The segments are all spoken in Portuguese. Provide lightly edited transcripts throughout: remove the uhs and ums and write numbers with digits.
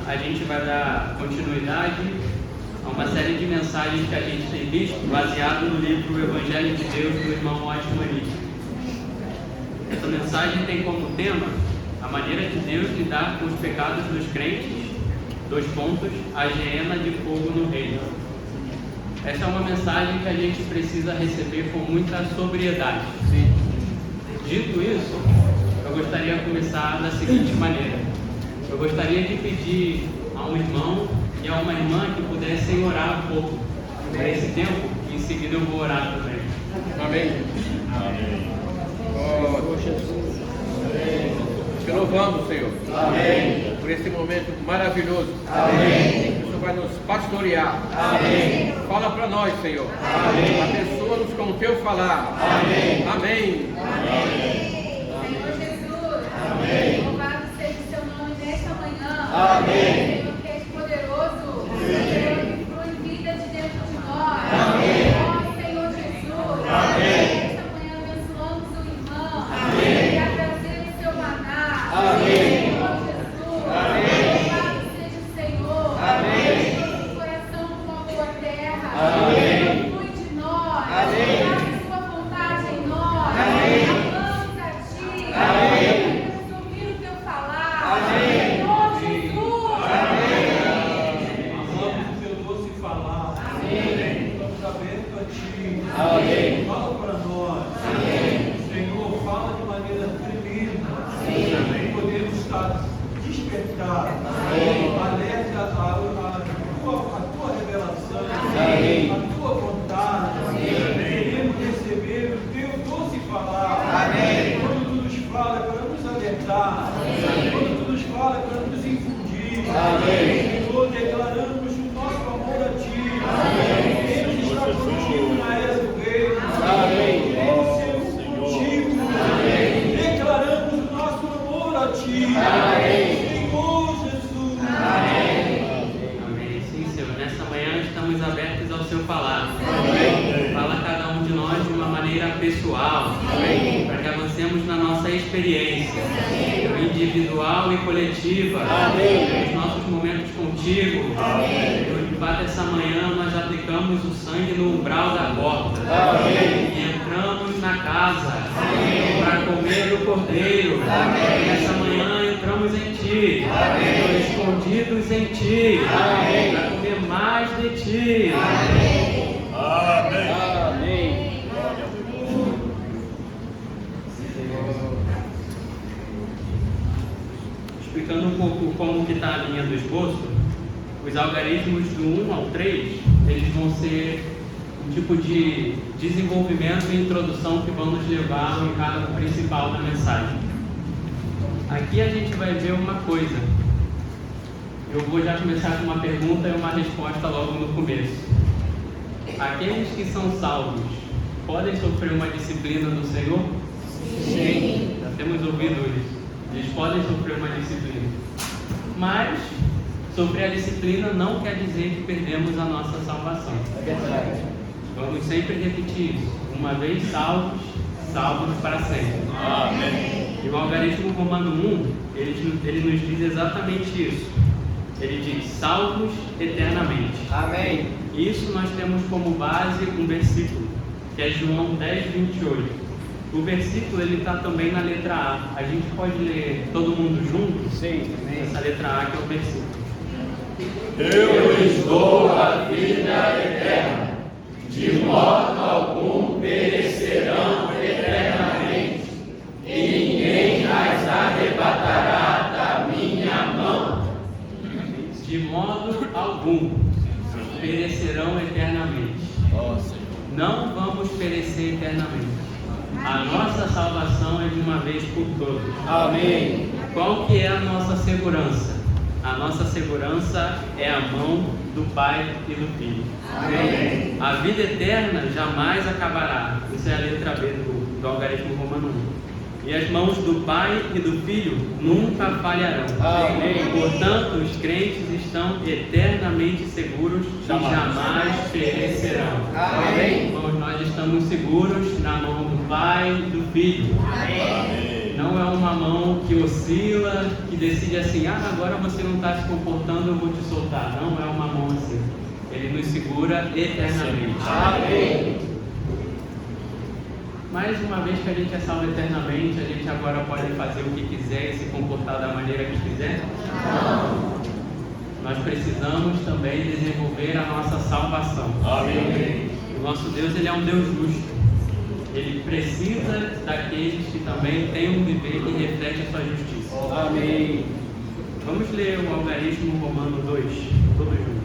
a gente vai dar continuidade a uma série de mensagens que a gente tem visto, baseado no livro O Evangelho de Deus, do irmão Washington Manique. Essa mensagem tem como tema a maneira de Deus lidar com os pecados dos crentes, a hiena de fogo no reino. Essa é uma mensagem que a gente precisa receber com muita sobriedade. Dito isso, eu gostaria de começar da seguinte maneira. Eu gostaria de pedir a um irmão e a uma irmã que pudessem orar um pouco por esse tempo, e em seguida eu vou orar também. Amém. Amém. Oh, Jesus. Te louvamos, Senhor. Amém. Por esse momento maravilhoso. Amém. O Senhor vai nos pastorear. Amém. Fala para nós, Senhor. Amém. Abençoa-nos com o teu falar. Amém. Amém. Amém. Senhor Jesus. Amém. Louvado seja o seu nome nesta manhã. Amém. Senhor, que és poderoso. Senhor, que flui vida de dentro de nós. Amém. Ó Senhor Jesus. Amém. Nesta manhã abençoamos o irmão. Amém. E a trazer o seu maná. Amém. Senhor Jesus. Amém. Louvado seja o Senhor. Amém. Nosso coração como a boa terra. Amém. Senhor, flui de nós. Amém. Faça sua vontade em nós. Amém. Amamos a ti. Amém. Queremos ouvir o teu falar. Amém. Senhor Jesus. Amamos o teu doce falar. Amém. Estamos abertos a ti. Amém. Fala para nós. Amém. Senhor, fala de maneira tremenda. Amém. Podemos estar despertados. Amém. Alerta a tua revelação. Amém. A tua vontade. Amém. Queremos receber o teu doce falar. Amém. Quando tu nos fala é para nos alertar. Quando tu nos fala é para nos infundir. Amém. Senhor, declaramos o nosso amor a ti. Amém. Queremos estar contigo na era do reino. Amém. Queremos ser contigo. Amém. Declaramos o nosso amor a ti. Amém. Senhor Jesus. Amém. Sim, Senhor. Nessa manhã estamos abertos ao seu falar. Amém. Fala a cada um de nós de uma maneira pessoal, Amém. para que avancemos na nossa experiência individual e coletiva, Amém. nos nossos momentos contigo. Amém. De fato, essa manhã nós aplicamos o sangue no umbral da porta. Amém. E entramos na casa Amém. para comer do cordeiro. Amém. E essa manhã entramos em ti, Amém. escondidos em ti, Amém. para comer mais de ti. Amém. Explicando um pouco como que está a linha do esboço, os algarismos do 1 ao 3, eles vão ser um tipo de desenvolvimento e introdução que vão nos levar ao encargo principal da mensagem. Aqui a gente vai ver uma coisa. Eu vou já começar com uma pergunta e uma resposta logo no começo. Aqueles que são salvos podem sofrer uma disciplina do Senhor? Sim. Já temos ouvido isso. Eles podem sofrer uma disciplina. Mas sofrer a disciplina não quer dizer que perdemos a nossa salvação. É verdade. Vamos sempre repetir isso. Uma vez salvos, salvos para sempre. Amém. E o algarismo romano 1, ele nos diz exatamente isso. Ele diz salvos eternamente. Amém. Isso nós temos como base um versículo, que é João 10:28. O versículo ele está também na letra A. A gente pode ler todo mundo junto? Sim. Essa letra A que é o versículo. Eu lhes dou a vida eterna, de modo algum perecerão eternamente, e ninguém as arrebatará da minha mão. De modo algum perecerão eternamente. Não vamos perecer eternamente. A nossa salvação é de uma vez por todas. Amém. Qual que é a nossa segurança? A nossa segurança é a mão do Pai e do Filho. Amém. A vida eterna jamais acabará. Isso é a letra B do algarismo romano 1. E as mãos do Pai e do Filho nunca falharão. Amém. Portanto, os crentes estão eternamente seguros e jamais perecerão. Amém. Irmãos, nós estamos seguros na mão do Pai e do Filho. Amém. não é uma mão que oscila, que decide assim, agora você não está se comportando, eu vou te soltar. Não é uma mão assim. Ele nos segura eternamente. Amém. Mais uma vez que a gente é salvo eternamente, a gente agora pode fazer o que quiser e se comportar da maneira que quiser? Não. Nós precisamos também desenvolver a nossa salvação. Amém. O nosso Deus, Ele é um Deus justo. Ele precisa daqueles que também têm um viver que reflete a sua justiça. Amém. Vamos ler o algarismo Romano 2, todos juntos.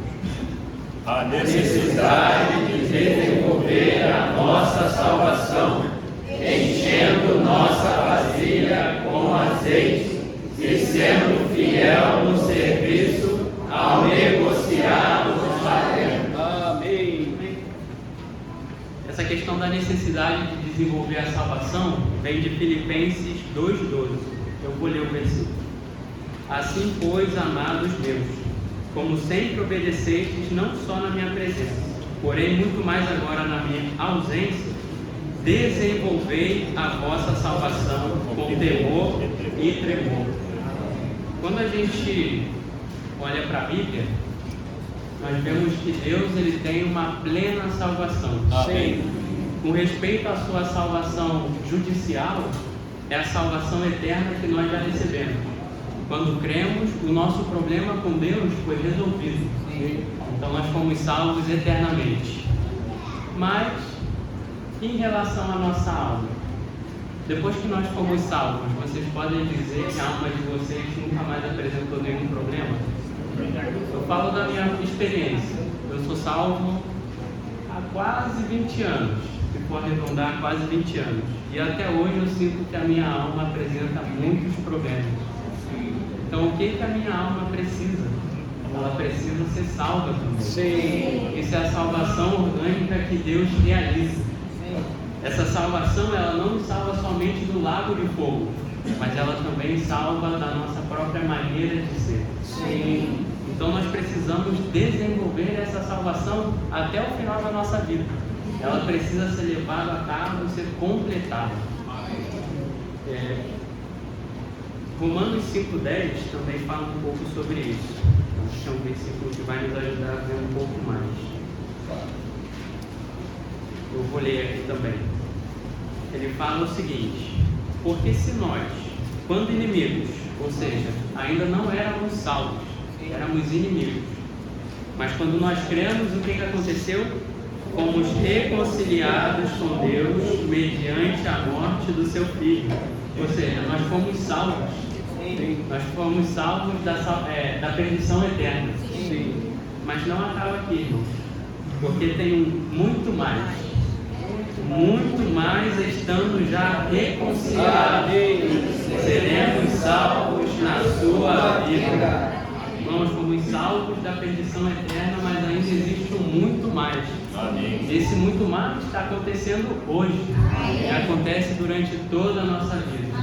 A necessidade de desenvolver a nossa salvação, enchendo nossa vasilha com azeite e sendo fiel no serviço ao negociarmos o patente. Amém. Essa questão da necessidade de desenvolver a salvação vem de Filipenses 2,12. Eu vou ler o versículo. Assim, pois, amados meus, como sempre obedecestes, não só na minha presença, porém muito mais agora na minha ausência, desenvolvei a vossa salvação com temor e tremor. Quando a gente olha para a Bíblia, nós vemos que Deus ele tem uma plena salvação. Amém. Com respeito à sua salvação judicial, é a salvação eterna que nós já recebemos. Quando cremos, o nosso problema com Deus foi resolvido. Então nós fomos salvos eternamente. Mas, em relação à nossa alma, depois que nós fomos salvos, vocês podem dizer que a alma de vocês nunca mais apresentou nenhum problema? Eu falo da minha experiência. Eu sou salvo há quase 20 anos, se for arredondar, quase 20 anos. E até hoje eu sinto que a minha alma apresenta muitos problemas. Então, o que a minha alma precisa? Ela precisa ser salva também. Sim. Isso é a salvação orgânica que Deus realiza. Essa salvação, ela não nos salva somente do lago de fogo, mas ela também salva da nossa própria maneira de ser. Sim. Então, nós precisamos desenvolver essa salvação até o final da nossa vida. Ela precisa ser levada a cabo e ser completada. Romanos 5,10 também fala um pouco sobre isso. Acho que é um versículo que vai nos ajudar a ver um pouco mais. Eu vou ler aqui também. Ele fala o seguinte: porque se nós, quando inimigos, ou seja, ainda não éramos salvos, éramos inimigos, mas quando nós cremos, o que aconteceu? Fomos reconciliados com Deus mediante a morte do seu Filho. Ou seja, nós fomos salvos. Nós fomos salvos da perdição eterna. Sim. Mas não acaba aqui, irmãos. Porque tem muito mais. Muito mais estando já reconciliados. Seremos salvos na sua vida. Nós fomos salvos da perdição eterna, mas ainda existe um muito mais. Amém. Esse muito mais está acontecendo hoje. E acontece durante toda a nossa vida.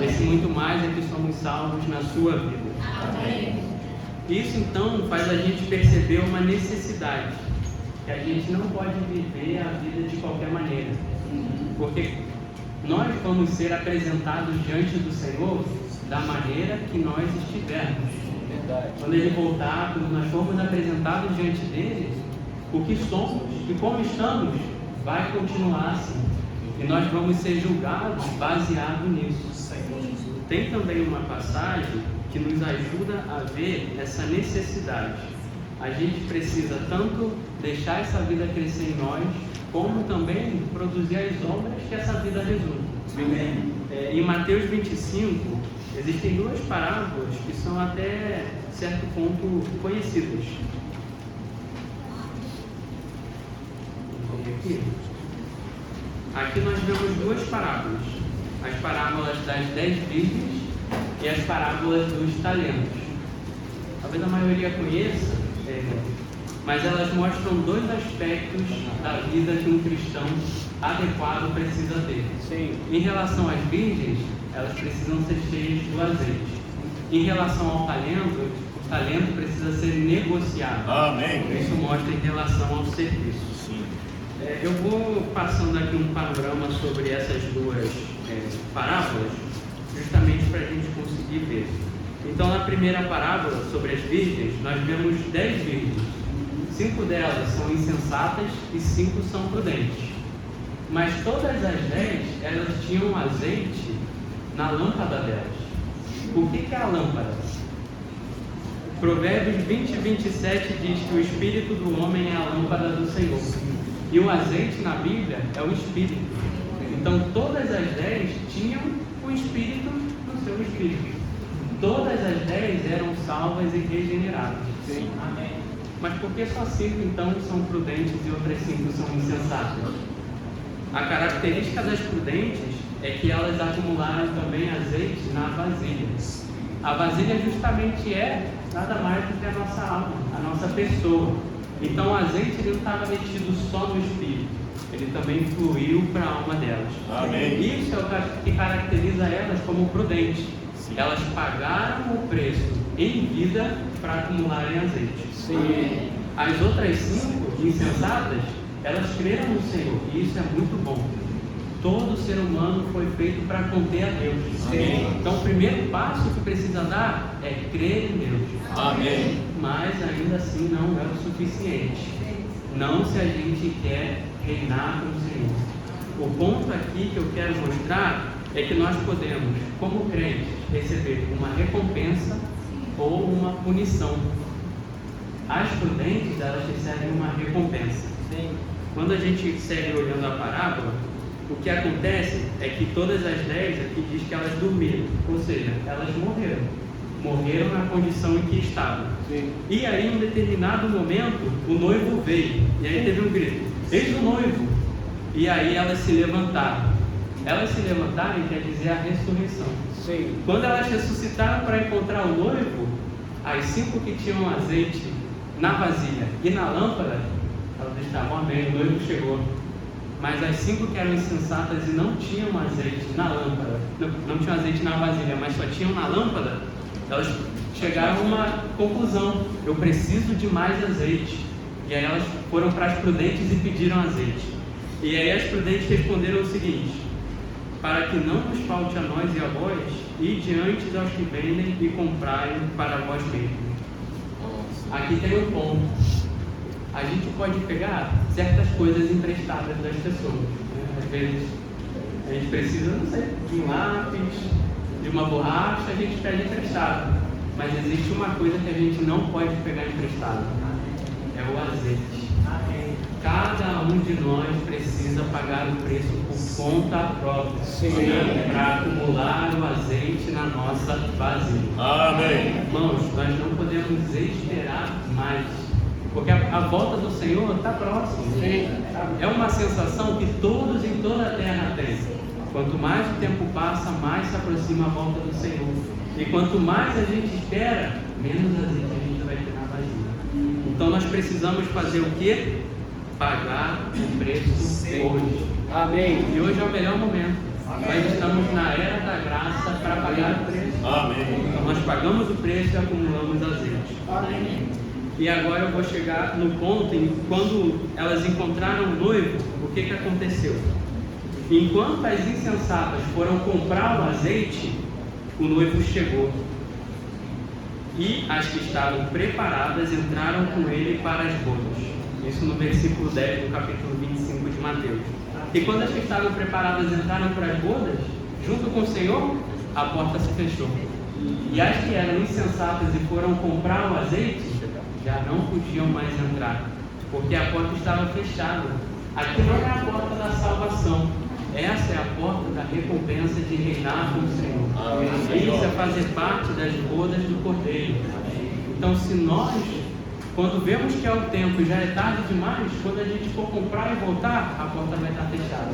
Esse muito mais é que somos salvos na sua vida. Amém. Isso então faz a gente perceber uma necessidade, que a gente não pode viver a vida de qualquer maneira, porque nós vamos ser apresentados diante do Senhor da maneira que nós estivermos. Quando Ele voltar, quando nós formos apresentados diante dele, o que somos e como estamos vai continuar assim, e nós vamos ser julgados baseado nisso. Tem também uma passagem que nos ajuda a ver essa necessidade. A gente precisa tanto deixar essa vida crescer em nós, como também produzir as obras que essa vida resume. Em Mateus 25, existem duas parábolas que são até certo ponto conhecidas. Aqui nós vemos duas parábolas. As parábolas das 10 virgens e as parábolas dos talentos. Talvez a maioria conheça, mas elas mostram dois aspectos da vida que um cristão adequado precisa ter. Sim. Em relação às virgens, elas precisam ser cheias do azeite. Em relação ao talento, o talento precisa ser negociado. Amém. Isso mostra em relação ao serviço. Sim. Eu vou passando aqui um panorama sobre essas duas parábolas. justamente para a gente conseguir ver. Então, na primeira parábola sobre as virgens, nós vemos 10 virgens. 5 delas são insensatas e 5 são prudentes. Mas todas as 10, elas tinham azeite na lâmpada delas. O que é a lâmpada? Provérbios 20 e 27 diz que o espírito do homem é a lâmpada do Senhor. E o azeite na Bíblia é o espírito. Então todas as 10 tinham o espírito no seu espírito. Todas as 10 eram salvas e regeneradas. Sim. Amém. Mas por que só 5 então são prudentes e outras 5 são insensatas? A característica das prudentes é que elas acumularam também azeite na vasilha. A vasilha justamente é nada mais do que a nossa alma, a nossa pessoa. Então o azeite ele não estava metido só no espírito, ele também fluiu para a alma delas. Amém. Isso é o que caracteriza elas como prudentes. Elas pagaram o preço em vida para acumularem azeite. Sim. As outras 5 insensatas, elas creram no Senhor, e isso é muito bom. Todo ser humano foi feito para conter a Deus. Amém. Então o primeiro passo que precisa dar é crer em Deus. Amém. Mas ainda assim não é o suficiente. Não se a gente quer reinar com o Senhor. O ponto aqui que eu quero mostrar é que nós podemos, como crentes, receber uma recompensa ou uma punição. As prudentes, elas recebem uma recompensa. Quando a gente segue olhando a parábola, o que acontece é que todas as 10 aqui diz que elas dormiram, ou seja, elas morreram. Morreram na condição em que estavam. Sim. E aí, em um determinado momento, o noivo veio. E aí teve um grito: eis o noivo! E aí elas se levantaram. Elas se levantaram quer dizer a ressurreição. Sim. Quando elas ressuscitaram para encontrar o noivo, as 5 que tinham azeite na vasilha e na lâmpada, elas estavam, amém, o noivo chegou. Mas as 5 que eram insensatas e não tinham azeite na lâmpada, não tinham azeite na vasilha, mas só tinham na lâmpada, elas chegaram a uma conclusão: eu preciso de mais azeite. E aí elas foram para as prudentes e pediram azeite. E aí as prudentes responderam o seguinte: para que não nos falte a nós e a vós, ide antes aos que vendem e comprai para vós mesmos. Aqui tem um ponto. A gente pode pegar certas coisas emprestadas das pessoas, né? Às vezes a gente precisa, não sei, de um lápis, de uma borracha, a gente pede emprestado. Mas existe uma coisa que a gente não pode pegar emprestado: é o azeite. Cada um de nós precisa pagar o preço por conta própria para acumular o azeite na nossa vasilha. Amém. Irmãos, nós não podemos esperar mais, porque a volta do Senhor está próxima. É uma sensação que todos em toda a terra têm. Quanto mais o tempo passa, mais se aproxima a volta do Senhor. E quanto mais a gente espera, menos azeite a gente vai ter na vasilha. Então nós precisamos fazer o quê? Pagar o preço hoje. Amém. E hoje é o melhor momento. Nós estamos na era da graça para pagar o preço. Amém. Então nós pagamos o preço e acumulamos azeite. E agora eu vou chegar no ponto em quando elas encontraram o noivo, o que aconteceu? Enquanto as insensatas foram comprar o azeite, o noivo chegou. E as que estavam preparadas entraram com ele para as bodas. Isso no versículo 10 do capítulo 25 de Mateus. E quando as que estavam preparadas entraram para as bodas, junto com o Senhor, a porta se fechou. E as que eram insensatas e foram comprar o azeite, já não podiam mais entrar, porque a porta estava fechada. Aqui não é a porta da salvação, essa é a porta da recompensa de reinar com o Senhor. Isso é fazer parte das bodas do Cordeiro. Então, se nós, quando vemos que é o tempo e já é tarde demais, quando a gente for comprar e voltar, a porta vai estar fechada.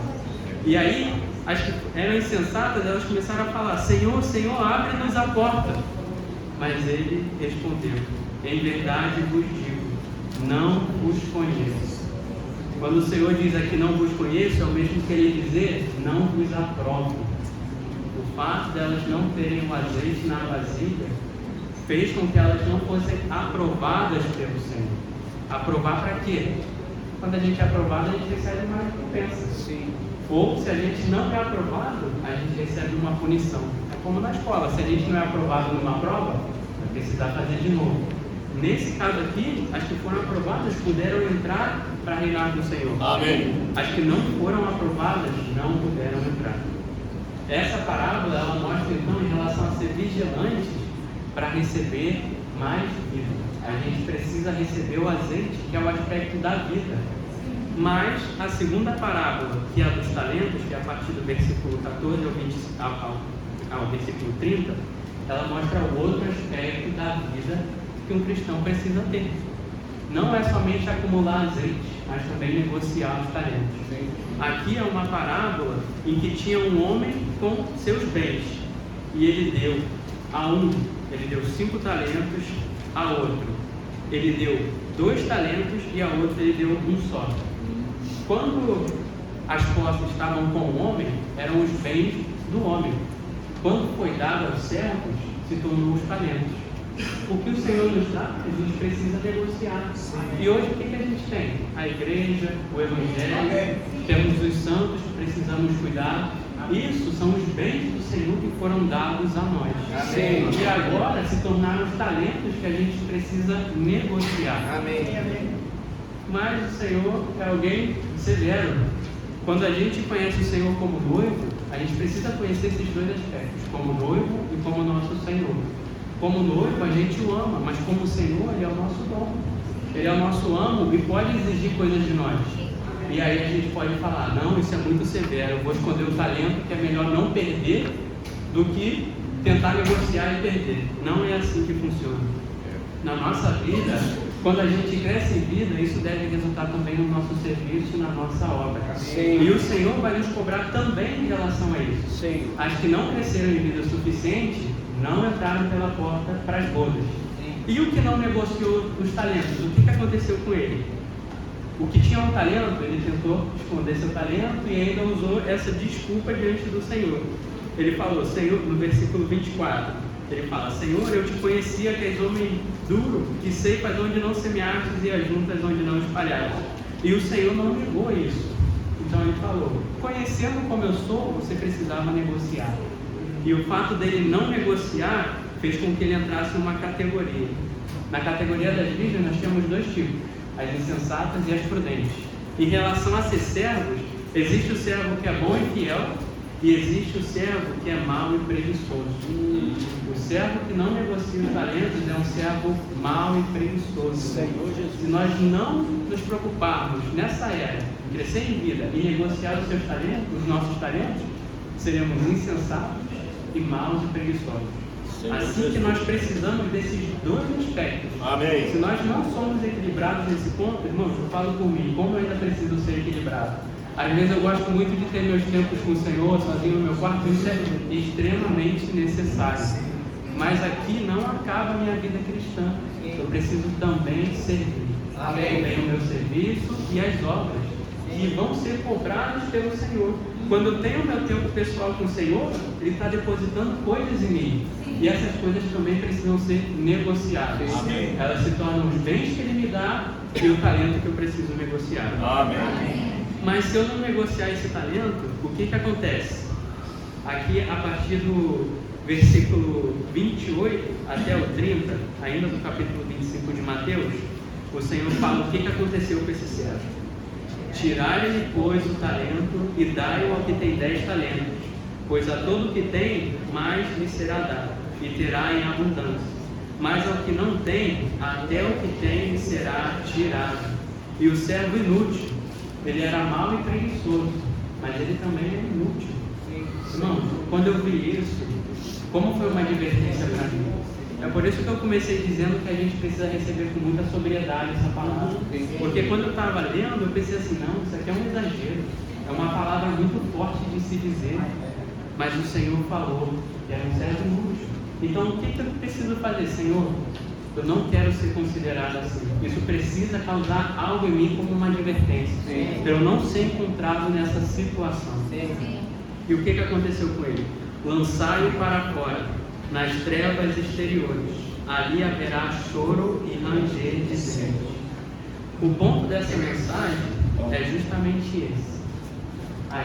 E aí, as que eram insensatas, elas começaram a falar: Senhor, Senhor, abre-nos a porta. Mas ele respondeu: em verdade vos digo, não vos conheço. Quando o Senhor diz aqui não vos conheço, é o mesmo que ele dizer não vos aprovo. O fato de elas não terem o azeite na vasilha fez com que elas não fossem aprovadas pelo Senhor. Aprovar para quê? Quando a gente é aprovado, a gente recebe uma recompensa. Sim. Ou se a gente não é aprovado, a gente recebe uma punição. como na escola, se a gente não é aprovado numa prova, vai precisar fazer de novo. Nesse caso aqui, as que foram aprovadas puderam entrar para reinar do Senhor. Amém. As que não foram aprovadas não puderam entrar. Essa parábola, ela mostra então em relação a ser vigilantes para receber mais vida. A gente precisa receber o azeite, que é o aspecto da vida. Mas a segunda parábola, que é a dos talentos, que é a partir do versículo 14 ao versículo 30, ela mostra o outro aspecto da vida que um cristão precisa ter. Não é somente acumular azeite, mas também negociar os talentos. Aqui é uma parábola em que tinha um homem com seus bens, e ele deu a um, ele deu 5 talentos, a outro ele deu 2 talentos e a outro ele deu 1 só. Quando as posses estavam com o homem, eram os bens do homem. Quando foi dado aos servos, se tornou os talentos. O que o Senhor nos dá, a gente precisa negociar. E hoje o que a gente tem? A igreja, o evangelho, temos os santos que precisamos cuidar. Isso são os bens do Senhor que foram dados a nós. Amém. E agora se tornaram os talentos que a gente precisa negociar. Amém. Mas o Senhor é alguém severo. Quando a gente conhece o Senhor como noivo, a gente precisa conhecer esses 2 aspectos, como noivo e como nosso Senhor. Como noivo, a gente o ama, mas como Senhor, Ele é o nosso dono. Ele é o nosso amo e pode exigir coisas de nós. E aí a gente pode falar, não, isso é muito severo, eu vou esconder o talento, que é melhor não perder do que tentar negociar e perder. Não é assim que funciona. Na nossa vida, quando a gente cresce em vida, isso deve resultar também no nosso serviço e na nossa obra. Sim. E o Senhor vai nos cobrar também em relação a isso. Sim. As que não cresceram em vida suficiente, não entraram pela porta para as bodas. E o que não negociou os talentos, o que aconteceu com ele? O que tinha um talento, ele tentou esconder seu talento e ainda usou essa desculpa diante do Senhor. Ele falou, Senhor, no versículo 24, ele fala, Senhor, eu te conhecia que és homem duro, que ceifas onde não semeastes e ajuntas onde não espalhaste. E o Senhor não negou isso. Então ele falou, conhecendo como eu sou, você precisava negociar. E o fato dele não negociar fez com que ele entrasse numa categoria. Na categoria das virgens nós temos 2 tipos, as insensatas e as prudentes. Em relação a ser servos, existe o servo que é bom e fiel, e existe o servo que é mau e preguiçoso. O servo que não negocia os talentos é um servo mau e preguiçoso. Se nós não nos preocuparmos nessa era, crescer em vida e negociar os seus talentos, os nossos talentos, seremos insensatos e maus e preguiçosos. Assim que nós precisamos desses 2 aspectos. Amém. Se nós não somos equilibrados nesse ponto, irmãos, eu falo por mim, como eu ainda preciso ser equilibrado. Às vezes eu gosto muito de ter meus tempos com o Senhor, sozinho no meu quarto, isso é extremamente necessário. Mas aqui não acaba a minha vida cristã. Eu preciso também servir. Amém. Também o meu serviço e as obras, que vão ser cobradas pelo Senhor. Quando eu tenho o meu tempo pessoal com o Senhor, Ele está depositando coisas em mim. E essas coisas também precisam ser negociadas. Amém. Elas se tornam os bens que Ele me dá e o talento que eu preciso negociar. Amém. Mas se eu não negociar esse talento, o que acontece? Aqui, a partir do versículo 28 até o 30, ainda do capítulo 25 de Mateus, o Senhor fala o que aconteceu com esse servo. Tirai-lhe, pois, o talento e dai-o ao que tem 10 talentos, pois a todo que tem, mais lhe será dado, e terá em abundância. Mas ao que não tem, até o que tem lhe será tirado. E o servo inútil, ele era mau e preguiçoso, mas ele também é inútil. Irmão, quando eu vi isso, como foi uma advertência para mim? É por isso que eu comecei dizendo que a gente precisa receber com muita sobriedade essa palavra. Porque quando eu estava lendo, eu pensei assim, não, isso aqui é um exagero. É uma palavra muito forte de se dizer. Mas o Senhor falou que era um servo inútil. Então, o que eu preciso fazer, Senhor? Eu não quero ser considerado assim. Isso precisa causar algo em mim como uma advertência. Para eu não ser encontrado nessa situação. E o que aconteceu com ele? Lançai-o para fora, nas trevas exteriores. Ali haverá choro e ranger de dentes. O ponto dessa mensagem é justamente esse. A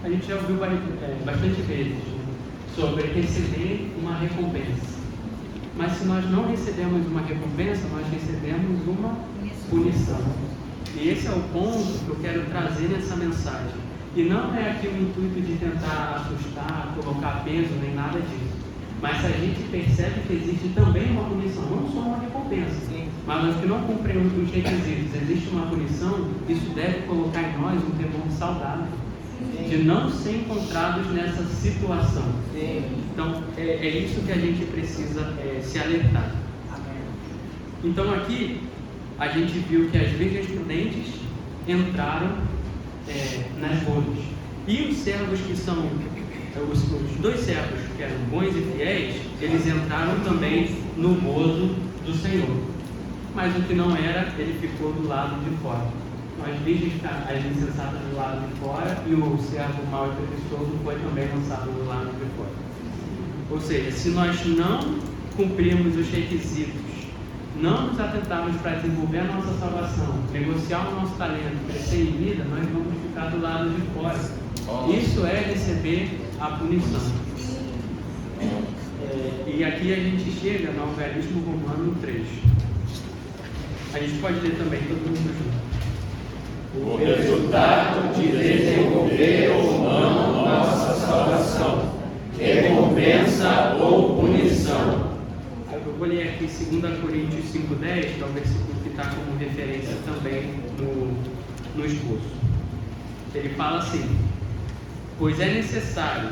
gente já ouviu bastante vezes. sobre receber uma recompensa. Mas se nós não recebemos uma recompensa, nós recebemos uma punição. E esse é o ponto que eu quero trazer nessa mensagem. E não é aqui o intuito de tentar assustar, colocar peso, nem nada disso. Mas a gente percebe que existe também uma punição, não só uma recompensa. Mas nós que não cumprimos os requisitos, existe uma punição, isso deve colocar em nós um temor saudável. De não ser encontrados nessa situação. Então, é isso que a gente precisa se alertar. Então, aqui, a gente viu que as virgens prudentes entraram nas bodas. E os servos que são, os dois servos que eram bons e fiéis, eles entraram também no gozo do Senhor. Mas o que não era, ele ficou do lado de fora. As virgens, as insensatas do lado de fora, e o servo mau e preguiçoso foi também lançado do lado de fora. Ou seja, se nós não cumprirmos os requisitos, não nos atentarmos para desenvolver a nossa salvação, negociar o nosso talento, crescer em vida, nós vamos ficar do lado de fora. Isso é receber a punição. E aqui a gente chega no algarismo romano 3. A gente pode ler também, todo mundo junto. O resultado de desenvolver ou não nossa salvação, recompensa ou punição. Eu vou ler aqui 2 Coríntios 5,10, que é o versículo que está como referência também no esboço. Ele fala assim: pois é necessário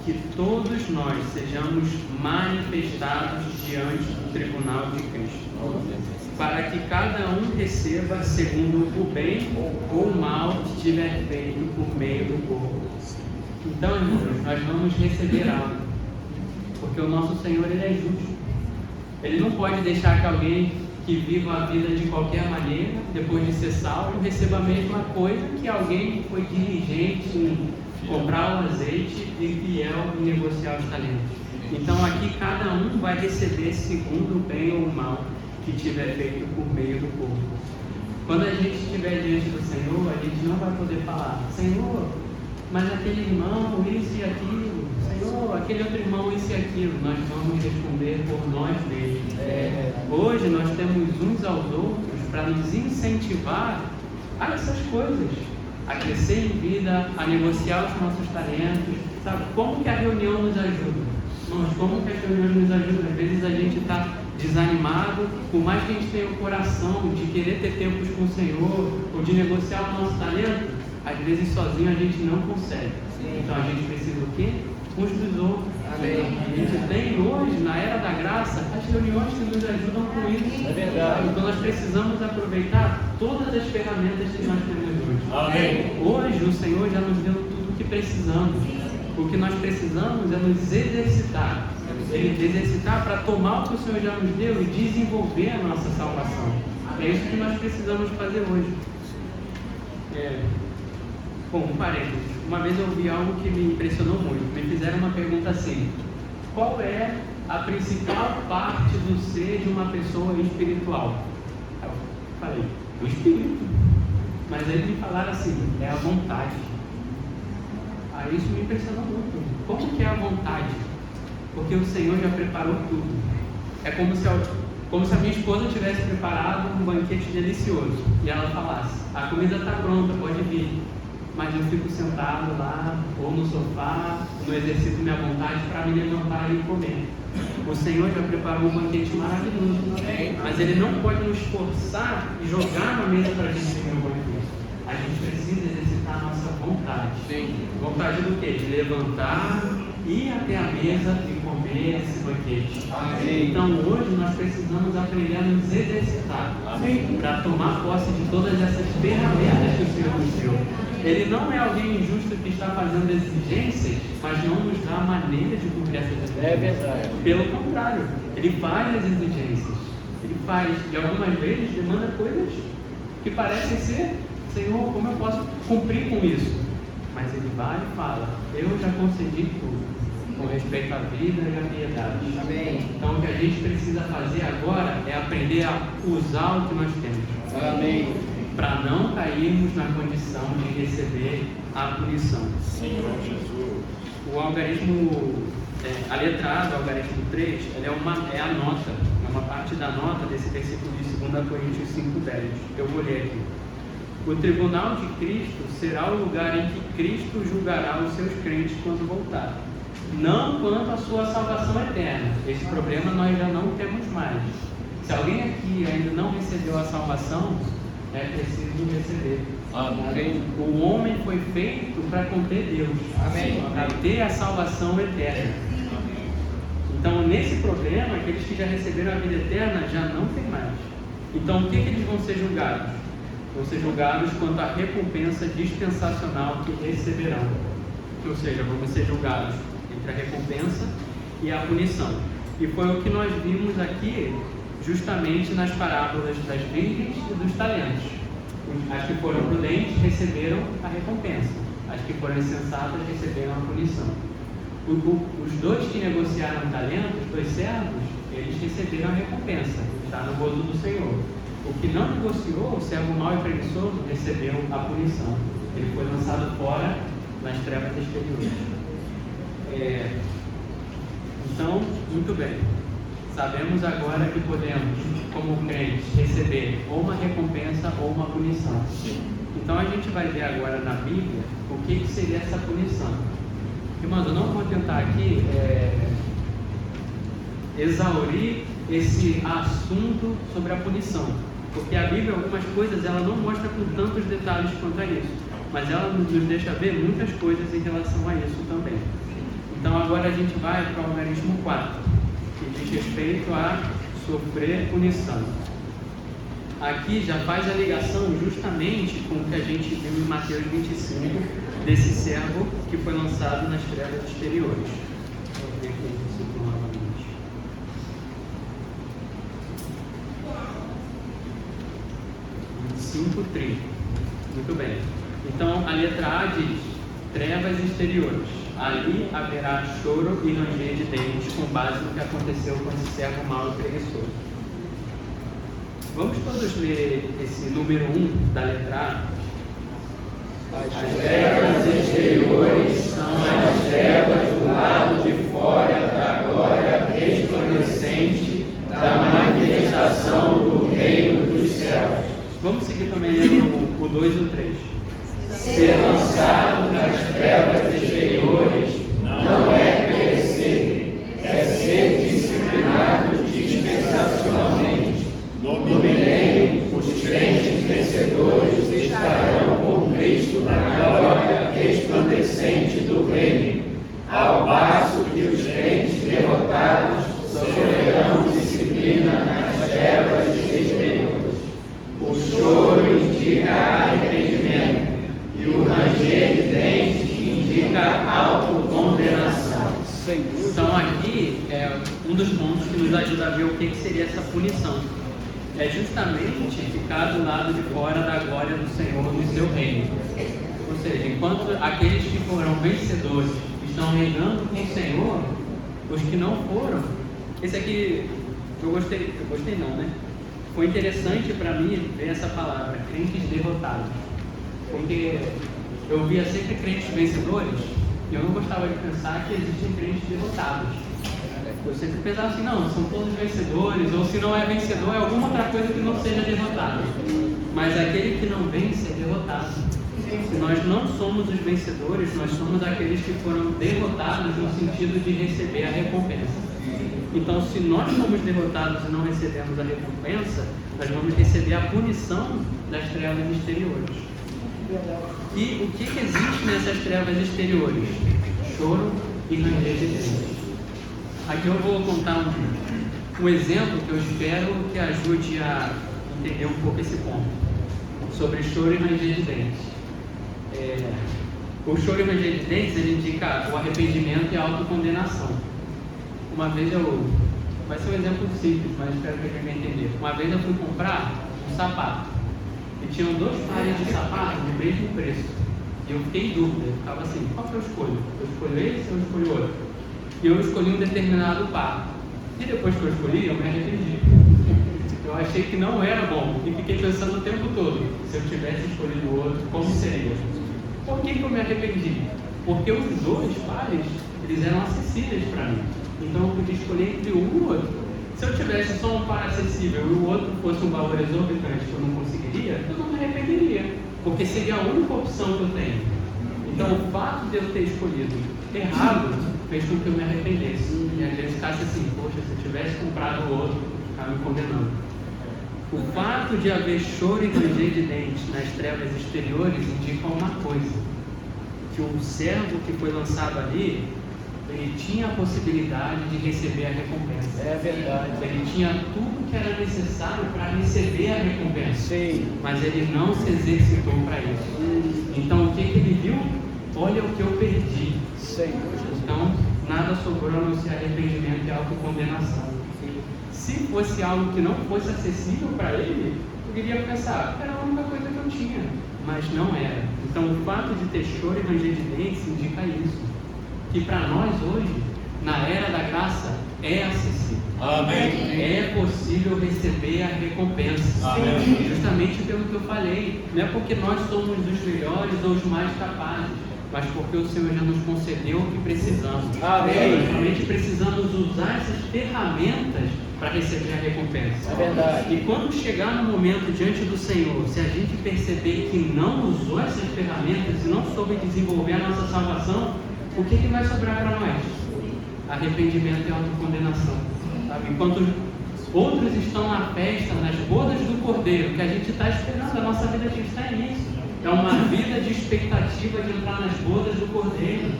que todos nós sejamos manifestados diante do tribunal de Cristo, para que cada um receba segundo o bem ou o mal que tiver feito por meio do corpo. Então, irmãos, nós vamos receber algo, porque o nosso Senhor, Ele é justo. Ele não pode deixar que alguém que viva a vida de qualquer maneira, depois de ser salvo, receba a mesma coisa que alguém que foi diligente em comprar o azeite e fiel em negociar os talentos. Então, aqui cada um vai receber segundo o bem ou o mal que tiver feito por meio do corpo. Quando a gente estiver diante do Senhor, a gente não vai poder falar: Senhor, mas aquele irmão, isso e aquilo, Senhor, aquele outro irmão, isso e aquilo. Nós vamos responder por nós mesmos. Hoje nós temos uns aos outros para nos incentivar a essas coisas, a crescer em vida, a negociar os nossos talentos. Sabe como que a reunião nos ajuda? Irmãos, como que as reuniões nos ajudam? Às vezes a gente está desanimado, por mais que a gente tenha o coração de querer ter tempos com o Senhor, ou de negociar o nosso talento, às vezes sozinho a gente não consegue. Então a gente precisa o quê? Uns dos outros. Amém. A gente tem hoje, na era da graça, as reuniões que nos ajudam com isso. É verdade. Então nós precisamos aproveitar todas as ferramentas que nós temos hoje. Amém. Hoje o Senhor já nos deu tudo o que precisamos. O que nós precisamos é nos exercitar. Ele exercitar para tomar o que o Senhor já nos deu e desenvolver a nossa salvação. É isso que nós precisamos fazer hoje. Bom, um parênteses. Uma vez eu ouvi algo que me impressionou muito. Me fizeram uma pergunta assim: qual é a principal parte do ser de uma pessoa espiritual? Eu falei: o espírito. Mas aí me falaram assim: é a vontade. Aí isso me impressionou muito. Como que é a vontade? Porque o Senhor já preparou tudo. É como se a minha esposa tivesse preparado um banquete delicioso e ela falasse: a comida está pronta, pode vir. Mas eu fico sentado lá, ou no sofá, não exercito minha vontade para me levantar e comer. O Senhor já preparou um banquete maravilhoso, mas Ele não pode nos forçar e jogar na mesa para a gente comer o banquete. A gente precisa exercitar a nossa vontade. Vontade do quê? De levantar, ir até a mesa e comer esse banquete. Então hoje nós precisamos aprender a nos exercitar para tomar posse de todas essas ferramentas que o Senhor nos deu. Ele não é alguém injusto que está fazendo exigências, mas não nos dá a maneira de cumprir essas exigências. É verdade. Pelo contrário, Ele faz as exigências. Ele faz, e algumas vezes demanda coisas que parecem ser: Senhor, como eu posso cumprir com isso? Mas Ele vai e fala: eu já concedi tudo, com respeito à vida e à piedade. Amém. Então o que a gente precisa fazer agora é aprender a usar o que nós temos. Amém. Para não cairmos na condição de receber a punição. Senhor Jesus. O algarismo A letra A do algarismo 3, ela é a nota, é uma parte da nota desse versículo de 2 Coríntios 5:10. Eu vou ler aqui. O tribunal de Cristo será o lugar em que Cristo julgará os seus crentes quando voltar. Não quanto à sua salvação eterna. Esse problema nós já não temos mais. Se alguém aqui ainda não recebeu a salvação, é preciso receber. Amém. O homem foi feito para conter Deus, para ter a salvação eterna. Então, nesse problema, aqueles que já receberam a vida eterna já não tem mais. Então, o que eles vão ser julgados? Vão ser julgados quanto à recompensa dispensacional que receberão. Ou seja, vamos ser julgados entre a recompensa e a punição. E foi o que nós vimos aqui, justamente nas parábolas das virgens e dos talentos. As que foram prudentes receberam a recompensa, as que foram insensatas receberam a punição. Os dois que negociaram talentos, dois servos, eles receberam a recompensa, está no gozo do Senhor. O que não negociou, o servo mau e preguiçoso, recebeu a punição. Ele foi lançado fora nas trevas exteriores. Então, muito bem. Sabemos agora que podemos, como crentes, receber ou uma recompensa ou uma punição. Então a gente vai ver agora na Bíblia o que seria essa punição. Irmãos, eu não vou tentar aqui exaurir esse assunto sobre a punição, porque a Bíblia, algumas coisas, ela não mostra com tantos detalhes quanto a isso, mas ela nos deixa ver muitas coisas em relação a isso também. Então agora a gente vai para o algarismo 4, que diz respeito a sofrer punição. Aqui já faz a ligação justamente com o que a gente viu em Mateus 25, desse servo que foi lançado nas trevas exteriores. Vou ver aqui o versículo novamente. Muito bem. Então a letra A diz: trevas exteriores. Ali haverá choro e ranger de dentes, com base no que aconteceu com esse servo mau e preguiçoso. Vamos todos ler esse número 1 da letra A? As trevas exteriores são as trevas do lado de fora da glória resplandecente da manifestação do reino dos céus. Vamos seguir também lendo o 2 e o 3. Ser lançado nas trevas exteriores não é perecer, é ser disciplinado dispensacionalmente. No milênio, os crentes vencedores estarão com Cristo na glória resplandecente do reino, ao passo que os crentes derrotados sofrerão disciplina nas trevas exteriores. O choro indica arrependimento e o ranger de dentes indica autocondenação. Então aqui é um dos pontos que nos ajuda a ver o que seria essa punição. É justamente ficar do lado de fora da glória do Senhor no seu reino. Ou seja, enquanto aqueles que foram vencedores estão reinando com o Senhor, os que não foram, esse aqui eu gostei não, né? Foi interessante para mim ver essa palavra, crentes derrotados. Porque eu via sempre crentes vencedores e eu não gostava de pensar que existem crentes derrotados. Eu sempre pensava assim, não, são todos vencedores, ou se não é vencedor, é alguma outra coisa que não seja derrotado. Mas aquele que não vence é derrotado. Se nós não somos os vencedores, nós somos aqueles que foram derrotados no sentido de receber a recompensa. Então, se nós somos derrotados e não recebemos a recompensa, nós vamos receber a punição das trevas exteriores. E o que existe nessas trevas exteriores? Choro e ranger de dentes. Aqui eu vou contar um exemplo que eu espero que ajude a entender um pouco esse ponto, sobre choro e ranger de dentes. O choro e ranger de dentes, ele indica o arrependimento e a autocondenação. Uma vez vai ser um exemplo simples, mas espero que alguém entender. Uma vez eu fui comprar um sapato, e tinham 2 pares de sapato de mesmo preço, e eu fiquei em dúvida, eu ficava assim, qual que eu escolho? Eu escolho esse ou eu escolho outro? E eu escolhi um determinado par, e depois que eu escolhi, eu me arrependi. Eu achei que não era bom, e fiquei pensando o tempo todo, se eu tivesse escolhido o outro, como seria? Por que eu me arrependi? Porque os 2 pares eles eram acessíveis para mim. Então eu podia escolher entre um e o outro. Se eu tivesse só um par acessível e o outro fosse um valor exorbitante que eu não conseguiria, eu não me arrependeria, porque seria a única opção que eu tenho. Então o fato de eu ter escolhido errado fez com que eu me arrependesse. E às vezes ficasse assim, poxa, se eu tivesse comprado o outro, eu ficava me condenando. O fato de haver choro e ranger de dentes nas trevas exteriores indica uma coisa: que o servo que foi lançado ali, ele tinha a possibilidade de receber a recompensa. É verdade. Ele tinha tudo que era necessário para receber a recompensa. Sim. Mas ele não se exercitou para isso. Então o que ele viu? Olha o que eu perdi. Senhor Jesus. Então nada sobrou a não ser arrependimento e autocondenação. Se fosse algo que não fosse acessível para ele, eu iria pensar, era a única coisa que eu tinha, mas não era. Então o fato de ter choro e ranger de dentes indica isso, que para nós hoje, na era da graça, é acessível. Amém. É possível receber a recompensa. Amém. Justamente pelo que eu falei, não é porque nós somos os melhores ou os mais capazes, mas porque o Senhor já nos concedeu o que precisamos. Amém. Nós realmente precisamos usar essas ferramentas para receber a recompensa. É verdade. E quando chegar no momento diante do Senhor, se a gente perceber que não usou essas ferramentas e não soube desenvolver a nossa salvação, o que vai sobrar para nós? Arrependimento e autocondenação. Sabe? Enquanto outros estão na festa, nas bodas do Cordeiro, que a gente está esperando, a nossa vida tem que estar nisso. É uma vida de expectativa de entrar nas bodas do Cordeiro.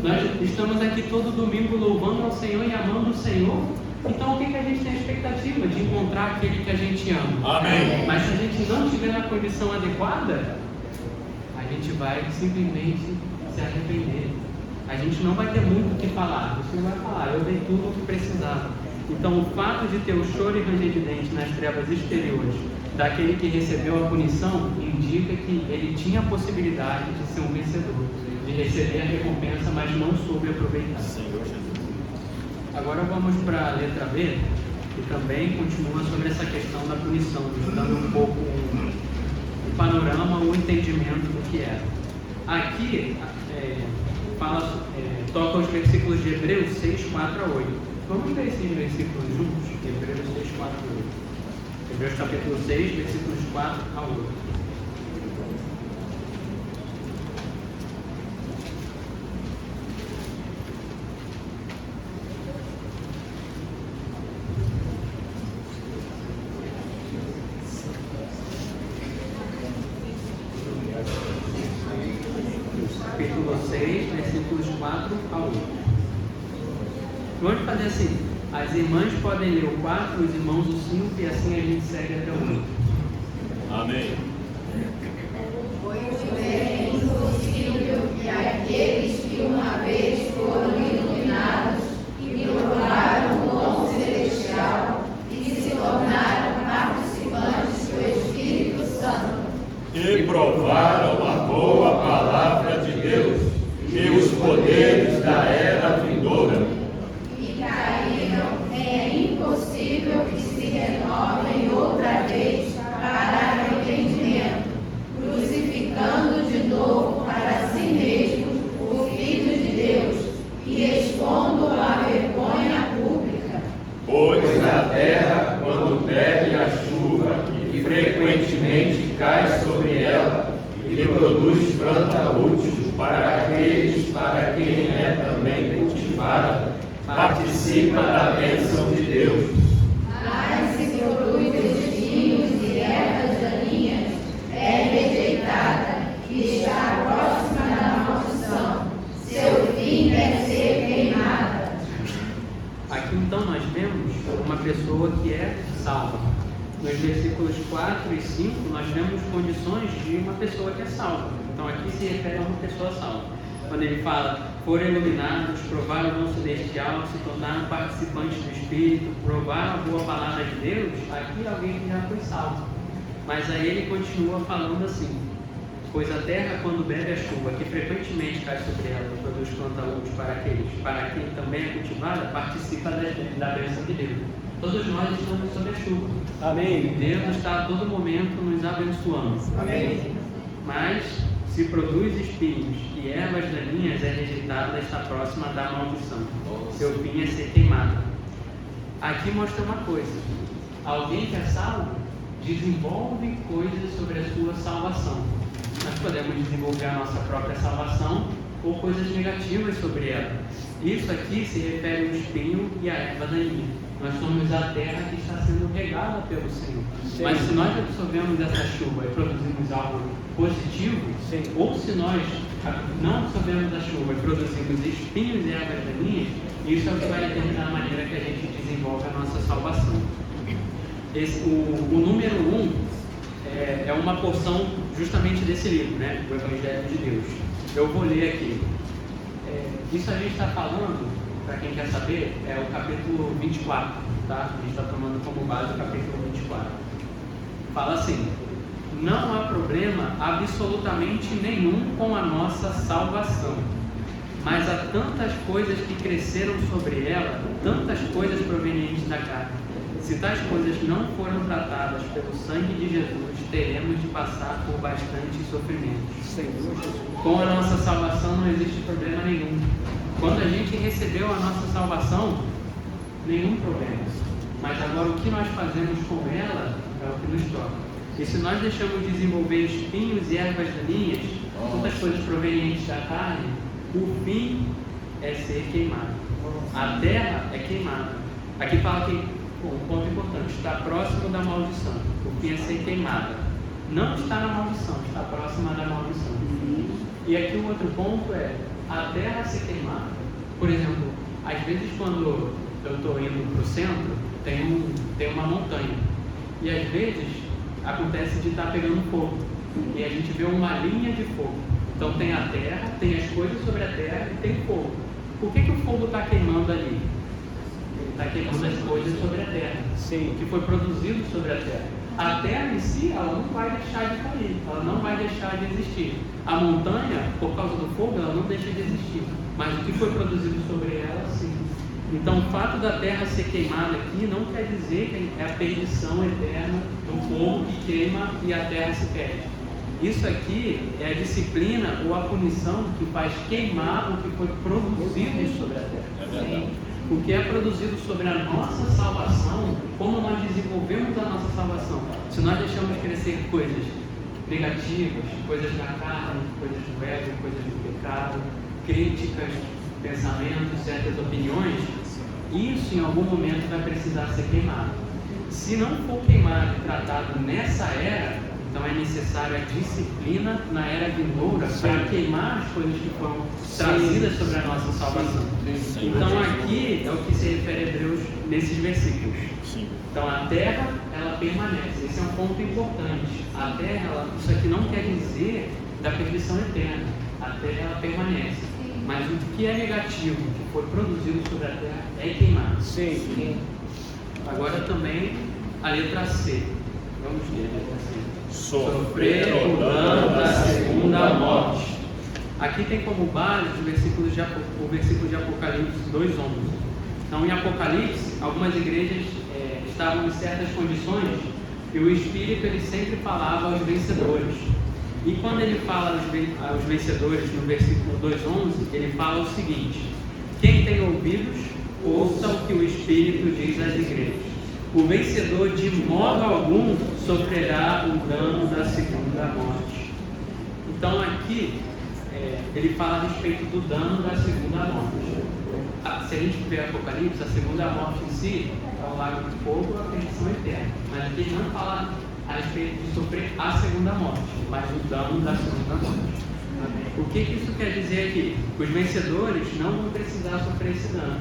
Nós estamos aqui todo domingo louvando ao Senhor e amando o Senhor. Então o que a gente tem a expectativa? De encontrar aquele que a gente ama. Amém. Mas se a gente não estiver na condição adequada, a gente vai simplesmente se arrepender. A gente não vai ter muito o que falar. O Senhor vai falar, eu dei tudo o que precisava. Então o fato de ter o choro e ranger de dentes nas trevas exteriores daquele que recebeu a punição indica que ele tinha a possibilidade de ser um vencedor, de receber a recompensa, mas não soube aproveitar. Senhor Jesus. Agora vamos para a letra B, que também continua sobre essa questão da punição, dando um pouco um panorama, um entendimento do que era. Aqui toca os versículos de Hebreus 6, 4 a 8. Vamos ver esses versículos juntos? Hebreus 6, 4 a 8. Hebreus capítulo 6, versículos 4 a 8. Capítulo 6, versículos 4 a 8. Vamos fazer assim: as irmãs podem ler o 4, os irmãos o 5, e assim a gente segue até o 8. Amém. Pois é impossível que aqueles que uma vez foram iluminados e provaram o dom celestial e se tornaram participantes do Espírito Santo E provaram a boa palavra de Deus e os poderes da era vindoura. e caíram, é impossível que se renovem outra vez para arrependimento, crucificando de novo para si mesmos o Filho de Deus e expondo a vergonha pública. Pois a terra, quando pede a chuva e frequentemente cai sobre ela, e produz planta útil para aqueles para quem é também cultivada, participa da bênção de Deus. Mas se produz espinhos e ervas daninhas, é rejeitada e está próxima da maldição. Seu fim deve ser queimada. Aqui então nós vemos uma pessoa que é salva. Nos versículos 4 e 5 nós vemos condições de uma pessoa que é salva. Então aqui se refere a uma pessoa salva. Quando ele fala, foram iluminados, provaram o dom celestial, se tornaram participantes do Espírito, provaram a boa palavra de Deus, aqui alguém que já foi salvo. Mas aí ele continua falando assim: pois a terra, quando bebe a chuva, que frequentemente cai sobre ela e produz planta útil para quem também é cultivada, participa da bênção de Deus. Todos nós estamos sob a chuva. Amém. Deus está a todo momento nos abençoando. Amém. Mas Se produz espinhos e ervas daninhas, é rejeitada, está próxima da maldição. Seu fim é ser queimado. Aqui mostra uma coisa: alguém que é salvo desenvolve coisas sobre a sua salvação. Nós podemos desenvolver a nossa própria salvação ou coisas negativas sobre ela. Isso aqui se refere ao espinho e à erva daninha. Nós somos a terra que está sendo regada pelo Senhor. Sim. Mas se nós absorvemos essa chuva e produzimos algo positivo, sim, ou se nós não absorvemos a chuva e produzimos espinhos e ervas daninhas, isso é o que vai determinar a maneira que a gente desenvolve a nossa salvação. O número 1 é uma porção justamente desse livro, né? O Evangelho de Deus. Eu vou ler aqui. Isso a gente está falando, para quem quer saber, é o capítulo 24, tá? A gente está tomando como base o capítulo 24. Fala assim: não há problema absolutamente nenhum com a nossa salvação, mas há tantas coisas que cresceram sobre ela, tantas coisas provenientes da carne. Se tais coisas não foram tratadas pelo sangue de Jesus, teremos de passar por bastante sofrimento. Com a nossa salvação não existe problema nenhum. Quando a gente recebeu a nossa salvação, nenhum problema. Mas agora o que nós fazemos com ela é o que nos toca. E se nós deixamos desenvolver espinhos e ervas daninhas, tantas coisas provenientes da carne, o fim é ser queimado. A terra é queimada. Aqui fala que um ponto importante: está próximo da maldição. O fim é ser queimada. Não está na maldição, está próxima da maldição. E aqui o outro ponto é a terra ser queimada. Por exemplo, às vezes quando eu estou indo para o centro, tem uma montanha. E às vezes acontece de estar pegando fogo. E a gente vê uma linha de fogo. Então tem a terra, tem as coisas sobre a terra e tem fogo. Por que o fogo está queimando ali? Ele está queimando as coisas sobre a terra. Sim. O que foi produzido sobre a terra. A terra em si, ela não vai deixar de cair, ela não vai deixar de existir. A montanha, por causa do fogo, ela não deixa de existir. Mas o que foi produzido sobre ela, sim. Então o fato da terra ser queimada aqui não quer dizer que é a perdição eterna do fogo que queima e a terra se perde. Isso aqui é a disciplina ou a punição que faz queimar o que foi produzido sobre a terra. O que é produzido sobre a nossa salvação, como nós desenvolvemos a nossa salvação. Se nós deixamos crescer coisas negativas, coisas da carne, coisas do ego, coisas do pecado, críticas, pensamentos, certas opiniões, isso em algum momento vai precisar ser queimado. Se não for queimado e tratado nessa era, então é necessário a disciplina na era vindoura para queimar as coisas que foram trazidas sobre a nossa salvação. Então aqui é o que se refere a Hebreus nesses versículos. Então a terra, ela permanece. Esse é um ponto importante. A terra, isso aqui não quer dizer da perdição eterna. A terra, ela permanece. Mas o que é negativo, que foi produzido sobre a terra, é queimado. Sim. Agora também a letra C. Vamos ler a letra C. Sofrer o dano da segunda morte. Aqui tem como base o versículo de Apocalipse 2:11. Então, em Apocalipse, algumas igrejas estavam em certas condições e o Espírito ele sempre falava aos vencedores. E quando ele fala aos vencedores no versículo 2:11, ele fala o seguinte: quem tem ouvidos, ouça o que o Espírito diz às igrejas. O vencedor de modo algum sofrerá o dano da segunda morte. Então aqui ele fala a respeito do dano da segunda morte. Se a gente ver Apocalipse, a segunda morte em si é o lago de fogo, a perdição eterna. Mas aqui ele não fala a respeito de sofrer a segunda morte, mas o dano da segunda morte. O que isso quer dizer aqui? Os vencedores não vão precisar sofrer esse dano.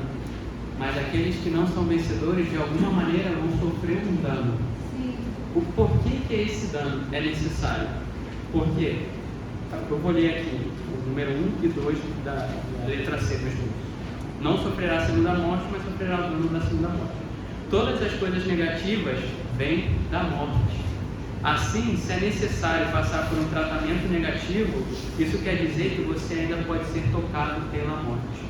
Mas aqueles que não são vencedores, de alguma maneira, vão sofrer um dano. O porquê que esse dano é necessário? Porque, eu vou ler aqui o número 1 e 2 da letra C dos números. Não sofrerá a segunda morte, mas sofrerá o dano da segunda morte. Todas as coisas negativas vêm da morte. Assim, se é necessário passar por um tratamento negativo, isso quer dizer que você ainda pode ser tocado pela morte.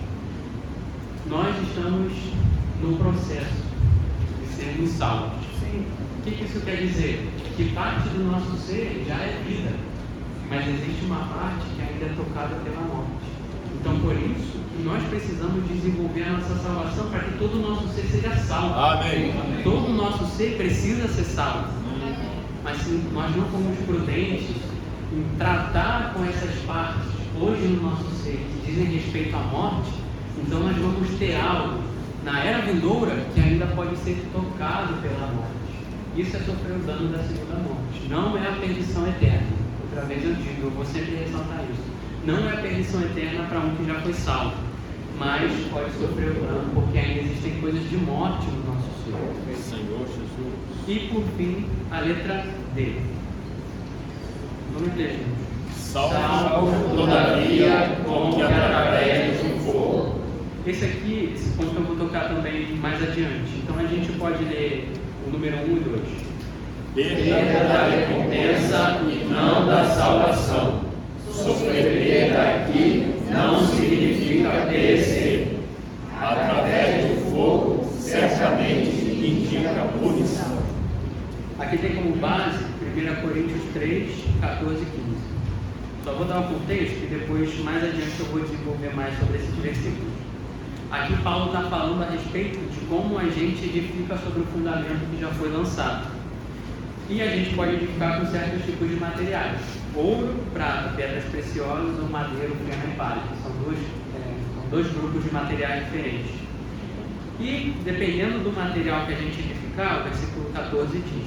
Nós estamos no processo de sermos salvos. O que isso quer dizer? Que parte do nosso ser já é vida. mas existe uma parte que ainda é tocada pela morte. Então, por isso, nós precisamos desenvolver a nossa salvação para que todo o nosso ser seja salvo. Amém. Todo o nosso ser precisa ser salvo. Mas se nós não formos prudentes em tratar com essas partes hoje no nosso ser que dizem respeito à morte, então nós vamos ter algo na era vindoura que ainda pode ser tocado pela morte. Isso é sofrer o dano da segunda morte. Não é a perdição eterna. Outra vez eu digo, eu vou sempre ressaltar isso. Não é a perdição eterna para um que já foi salvo, mas pode sofrer o dano porque ainda existem coisas de morte no nosso ser. Senhor Jesus. E por fim, a letra D. Vamos ler, gente. Salvo, todavia, como que através do fogo. Esse ponto eu vou tocar também mais adiante. Então a gente pode ler o número 1 e 2. Perda da recompensa e não da salvação. Sofrer aqui não significa perecer. Através do fogo, certamente indica punição. Aqui tem como base 1 Coríntios 3, 14 e 15. Só vou dar um contexto e depois, mais adiante, eu vou desenvolver mais sobre esses versículos. Aqui Paulo está falando a respeito de como a gente edifica sobre o fundamento que já foi lançado. E a gente pode edificar com certos tipos de materiais: ouro, prata, pedras preciosas ou madeira, feno e palha. São dois grupos de materiais diferentes. E dependendo do material que a gente edificar, o versículo 14 diz: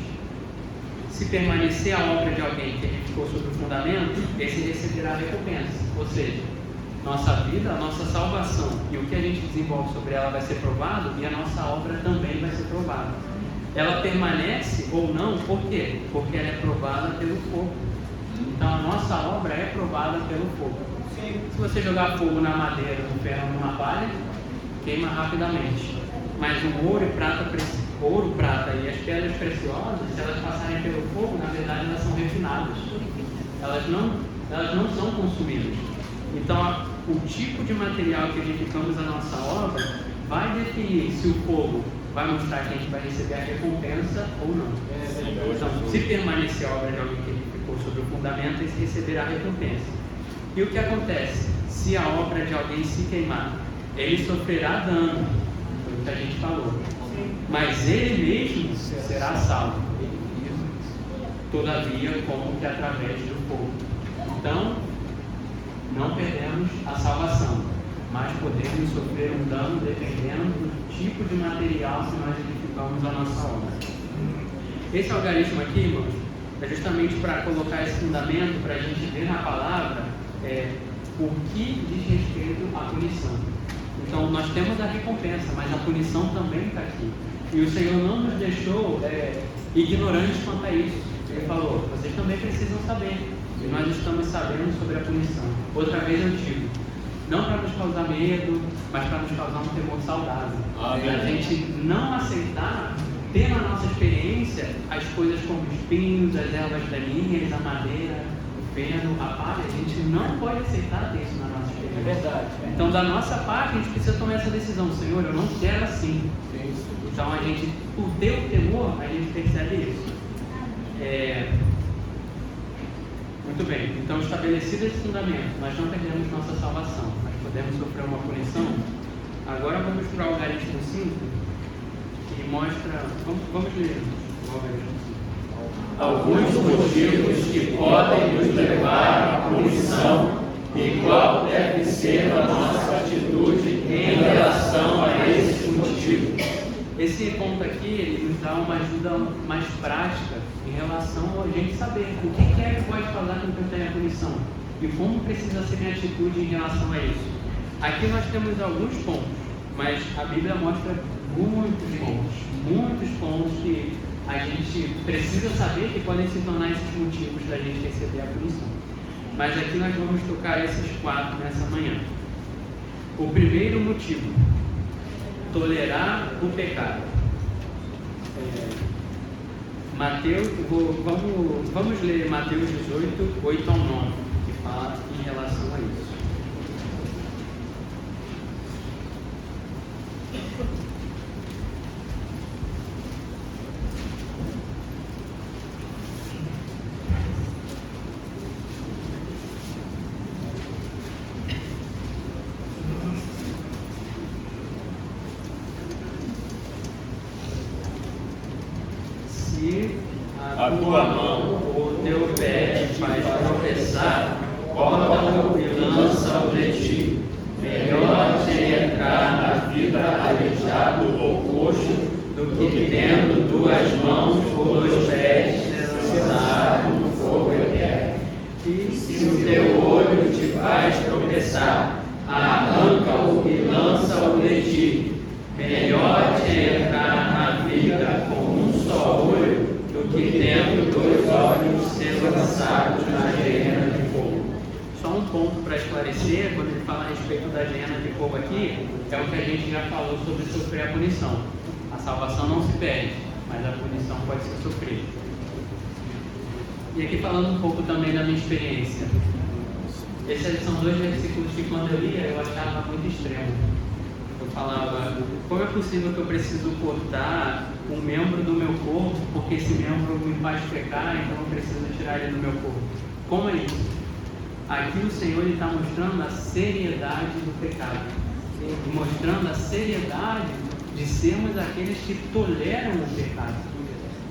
se permanecer a obra de alguém que edificou sobre o fundamento, esse receberá recompensa. Ou seja, nossa vida, a nossa salvação e o que a gente desenvolve sobre ela vai ser provado, e a nossa obra também vai ser provada. Ela permanece ou não, por quê? Porque ela é provada pelo fogo. Então a nossa obra é provada pelo fogo. Se você jogar fogo na madeira, no ferro, numa palha, queima rapidamente. Mas o ouro, prata e as pedras preciosas, se elas passarem pelo fogo, na verdade elas são refinadas. Elas não são consumidas. Então o tipo de material que edificamos a nossa obra vai definir se o fogo vai mostrar que a gente vai receber a recompensa ou não. Então, se permanecer a obra de alguém que edificou sobre o fundamento, esse receberá a recompensa. E o que acontece? Se a obra de alguém se queimar, ele sofrerá dano, foi o que a gente falou, mas ele mesmo será salvo, todavia, como que através do fogo. Então, não perdemos a salvação, mas podemos sofrer um dano dependendo do tipo de material que nós edificamos a nossa obra. Esse algarismo aqui, irmãos, é justamente para colocar esse fundamento, para a gente ver na palavra o que diz respeito à punição. Então, nós temos a recompensa, mas a punição também está aqui. E o Senhor não nos deixou ignorantes quanto a isso. Ele falou: vocês também precisam saber. E nós estamos sabendo sobre a punição. Outra vez eu digo, não para nos causar medo, mas para nos causar um temor saudável. A gente não aceitar ter na nossa experiência as coisas como espinhos, as ervas daninhas, a madeira, o feno, a palha. A gente não pode aceitar ter isso na nossa experiência. É verdade. Então, da nossa parte, a gente precisa tomar essa decisão. Senhor, eu não quero assim. Então, a gente, por ter o temor, a gente percebe isso. Muito bem, então estabelecido esse fundamento, nós não perdemos nossa salvação, mas podemos sofrer uma punição. Agora vamos para o algarismo 5, que mostra. Vamos ler o algarismo 5. Alguns motivos que podem nos levar à punição e qual deve ser a nossa atitude em relação a esses motivos. Esse ponto aqui, ele nos dá uma ajuda mais prática em relação a gente saber o que é que pode fazer com que eu tenha punição e como precisa ser minha atitude em relação a isso. Aqui nós temos alguns pontos, mas a Bíblia mostra muitos pontos que a gente precisa saber que podem se tornar esses motivos para a gente receber a punição. Mas aqui nós vamos tocar esses 4 nessa manhã. O primeiro motivo: tolerar o pecado. Mateus, vamos ler Mateus 18, 8 ao 9, que fala em relação a isso. mão ou teu pé te faz tropeçar, corta-o e lança-o de ti. Melhor te entrar na vida aleijado ou coxo, do que tendo duas mãos ou dois pés ser lançado no fogo eterno. E se o teu olho te faz tropeçar, arranca-o e lança-o de ti. Melhor te entrar na vida com um só olho, do que tendo dois olhos ser lançados na gehenna de fogo. Só um ponto para esclarecer, quando ele fala a respeito da gehenna de fogo aqui, é o que a gente já falou sobre sofrer a punição. A salvação não se perde, mas a punição pode ser sofrida. E aqui falando um pouco também da minha experiência. Esses são dois versículos que quando eu lia eu achava muito extremo. Eu falava, como é possível que eu preciso cortar um membro do meu corpo porque esse membro me faz pecar, então eu preciso tirar ele do meu corpo? Como é isso? Aqui o Senhor está mostrando a seriedade do pecado, mostrando a seriedade de sermos aqueles que toleram o pecado.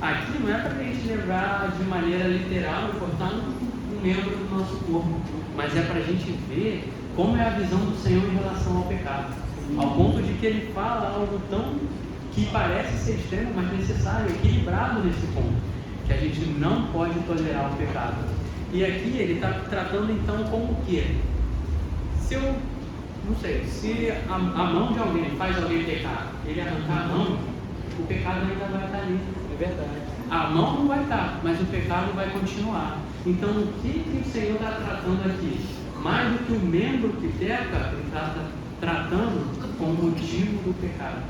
Aqui não é para a gente levar de maneira literal e cortar um membro do nosso corpo, mas é para a gente ver como é a visão do Senhor em relação ao pecado, ao ponto de que Ele fala algo tão que parece ser extremo, mas necessário, equilibrado nesse ponto, que a gente não pode tolerar o pecado. E aqui ele está tratando então como o quê? Se eu, não sei, se a mão de alguém faz alguém pecar, ele arrancar a mão, o pecado ainda vai estar ali. É verdade. A mão não vai estar, mas o pecado vai continuar. Então o que o Senhor está tratando aqui? Mais do que o membro que peca, ele está tratando com o motivo do pecado.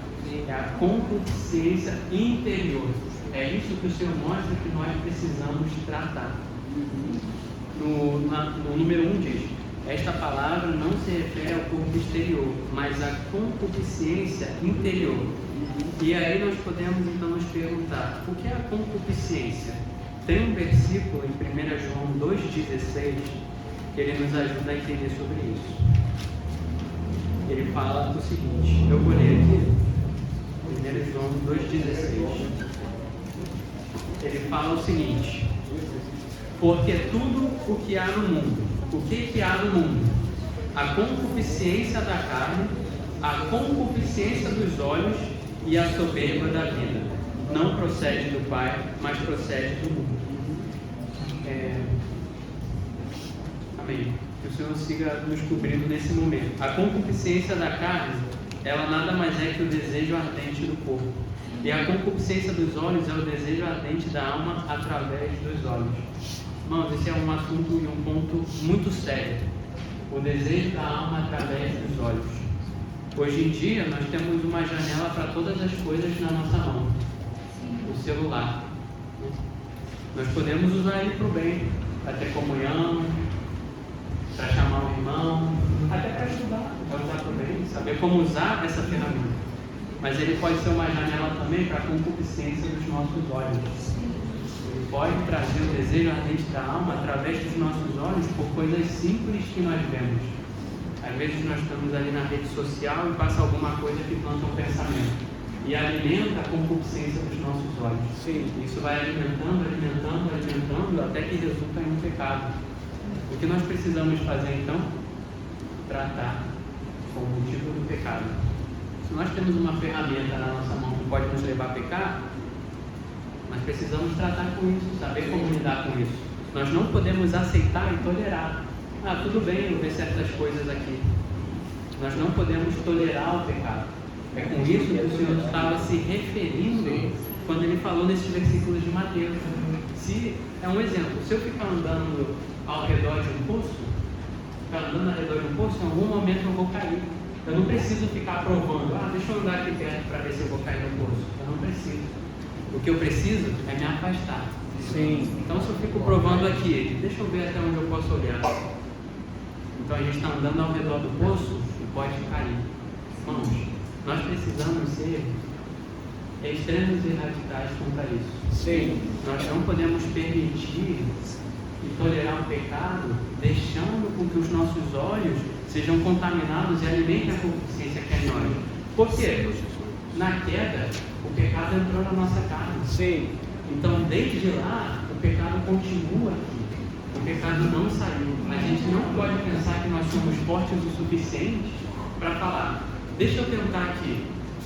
É a concupiscência interior. É isso que o Senhor mostra que nós precisamos tratar. No número 1 diz: esta palavra não se refere ao corpo exterior, mas à concupiscência interior. E aí nós podemos então nos perguntar, o que é a concupiscência? Tem um versículo em 1 João 2,16 que ele nos ajuda a entender sobre isso. Ele fala o seguinte, eu vou ler aqui, 1 João 2,16. Ele fala o seguinte: porque tudo o que há no mundo, o que há no mundo? A concupiscência da carne, a concupiscência dos olhos e a soberba da vida, não procede do Pai, mas procede do mundo. Amém. Que o Senhor siga nos cobrindo nesse momento. A concupiscência da carne, ela nada mais é que o desejo ardente do corpo. E a concupiscência dos olhos é o desejo ardente da alma através dos olhos. Irmãos, esse é um assunto e um ponto muito sério. O desejo da alma através dos olhos. Hoje em dia, nós temos uma janela para todas as coisas na nossa mão. O celular. Nós podemos usar ele para o bem, para ter comunhão, para chamar o irmão, até para estudar, para usar para o bem, saber como usar essa ferramenta. Mas ele pode ser uma janela também para a concupiscência dos nossos olhos. Ele pode trazer o desejo ardente da alma através dos nossos olhos por coisas simples que nós vemos. Às vezes nós estamos ali na rede social e passa alguma coisa que planta um pensamento e alimenta a concupiscência dos nossos olhos. Sim. Isso vai alimentando até que resulta em um pecado. O que nós precisamos fazer então? Tratar com o motivo do pecado. Se nós temos uma ferramenta na nossa mão que pode nos levar a pecar, nós precisamos tratar com isso, saber como lidar com isso. Nós não podemos aceitar e tolerar. Ah, tudo bem eu ver certas coisas aqui. Nós não podemos tolerar o pecado. É com isso que o Senhor estava se referindo quando ele falou nesses versículos de Mateus. Se, é um exemplo, se eu ficar andando ao redor de um poço, em algum momento eu vou cair. Eu não preciso ficar provando, deixa eu andar aqui perto para ver se eu vou cair no poço. Eu não preciso. O que eu preciso é me afastar. Sim. Então se eu fico provando aqui, deixa eu ver até onde eu posso olhar. Então a gente está andando ao redor do poço e pode cair. Irmãos, nós precisamos ser extremos e radicais contra isso. Sim. Nós não podemos permitir e tolerar o pecado, deixando com que os nossos olhos sejam contaminados e alimentem a concupiscência que é em nós. Por quê? Na queda, o pecado entrou na nossa carne. Sim. Então, desde lá, o pecado continua aqui. O pecado não saiu. A gente não pode pensar que nós somos fortes o suficiente para falar, deixa eu tentar aqui,